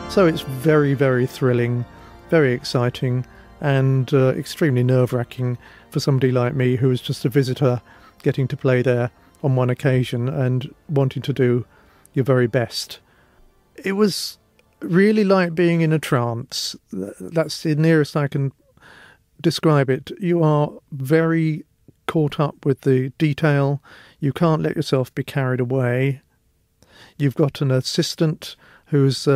So it's very, very thrilling, very exciting, and extremely nerve-wracking for somebody like me who was just a visitor getting to play there on one occasion and wanting to do your very best. It was really like being in a trance. That's the nearest I can describe it. You are very caught up with the detail. You can't let yourself be carried away. You've got an assistant who's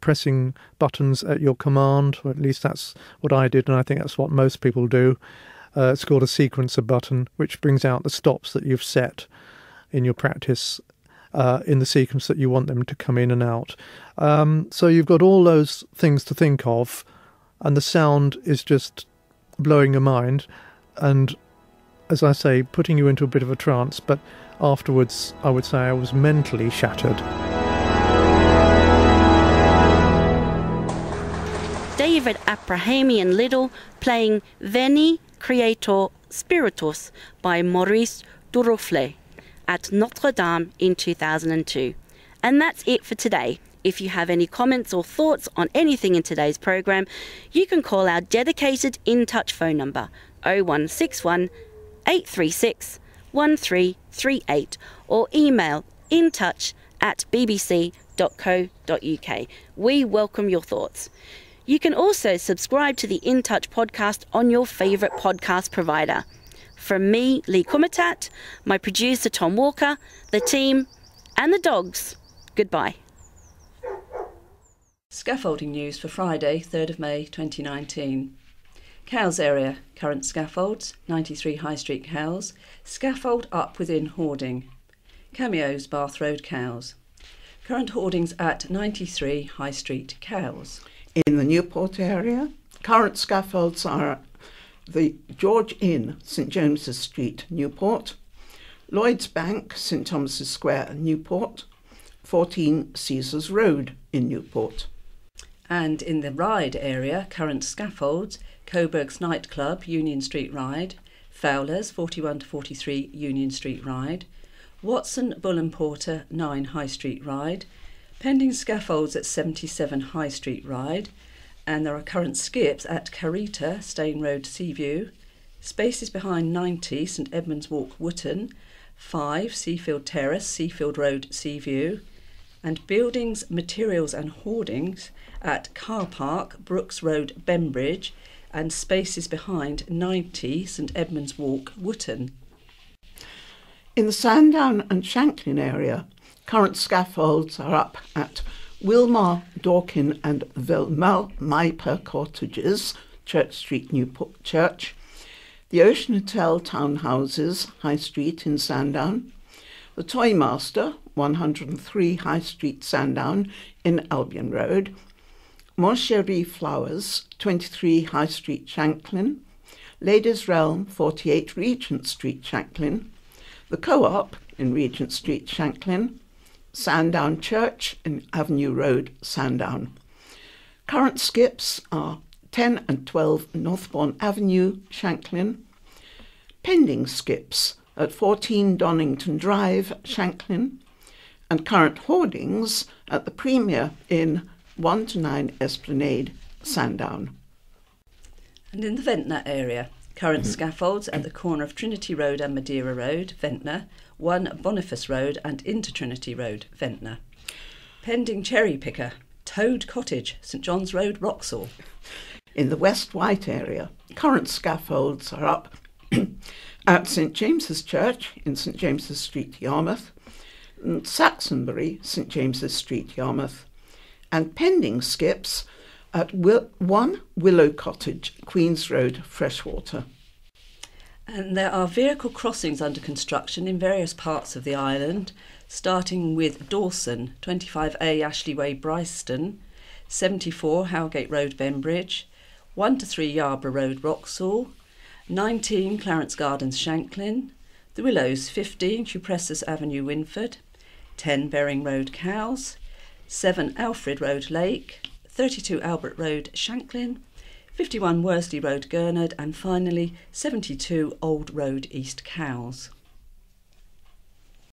pressing buttons at your command, or at least that's what I did, and I think that's what most people do. It's called a sequencer button, which brings out the stops that you've set in your practice in the sequence that you want them to come in and out. So you've got all those things to think of, and the sound is just blowing your mind, and as I say, putting you into a bit of a trance, but afterwards I would say I was mentally shattered. David Abrahamian Liddell playing Veni Creator Spiritus by Maurice Durufle at Notre Dame in 2002. And that's it for today. If you have any comments or thoughts on anything in today's programme, you can call our dedicated In Touch phone number 0161 836 1338 or email intouch@bbc.co.uk. We welcome your thoughts. You can also subscribe to the In Touch podcast on your favourite podcast provider. From me, Lee Kumatat, my producer Tom Walker, the team and the dogs, goodbye. Scaffolding news for Friday, 3rd of May 2019. Cowes area, current scaffolds, 93 High Street, Cowes. Scaffold up within hoarding. Cameos, Bath Road, Cowes. Current hoardings at 93 High Street, Cowes. In the Newport area, current scaffolds are the George Inn, St James's Street, Newport, Lloyd's Bank, St Thomas's Square, Newport, 14 Caesars Road in Newport. And in the Ryde area, current scaffolds, Coburg's Nightclub, Union Street, Ryde, Fowler's, 41 to 43 Union Street, Ryde, Watson, Bull and Porter, 9 High Street, Ryde, pending scaffolds at 77 High Street, Ryde, and there are current skips at Carita, Stane Road, Seaview, spaces behind 90 St Edmunds Walk, Wootton, 5 Seafield Terrace, Seafield Road, Seaview, and buildings, materials and hoardings at Car Park, Brooks Road, Bembridge, and spaces behind 90 St Edmunds Walk, Wootton. In the Sandown and Shanklin area, current scaffolds are up at Wilmar, Dorkin and Velmalmiper Cottages, Church Street, Newport Church, the Ocean Hotel Townhouses, High Street in Sandown, the Toymaster, 103 High Street, Sandown in Albion Road, Moncherie Flowers, 23 High Street, Shanklin, Ladies' Realm, 48 Regent Street, Shanklin, the Co-op in Regent Street, Shanklin, Sandown Church in Avenue Road, Sandown. Current skips are 10 and 12 Northbourne Avenue, Shanklin. Pending skips at 14 Donington Drive, Shanklin. And current hoardings at the Premier Inn, 1 to 9 Esplanade, Sandown. And in the Ventnor area, current scaffolds at the corner of Trinity Road and Madeira Road, Ventnor, 1 Boniface Road and into Trinity Road, Ventnor. Pending cherry picker, Toad Cottage, St John's Road, Wroxall. In the West Wight area, current scaffolds are up at St James's Church in St James's Street, Yarmouth, and Saxonbury, St James's Street, Yarmouth, and pending skips at 1 Willow Cottage, Queen's Road, Freshwater. And there are vehicle crossings under construction in various parts of the island, starting with Dawson, 25A Ashley Way, Bryston, 74 Howgate Road, Bembridge, 1 to 3 Yarborough Road, Wroxall, 19 Clarence Gardens, Shanklin, The Willows, 15 Cupressus Avenue, Winford, 10 Bering Road, Cowes, 7 Alfred Road, Lake, 32 Albert Road, Shanklin, 51 Worsley Road, Gurnard, and finally 72 Old Road, East Cowes.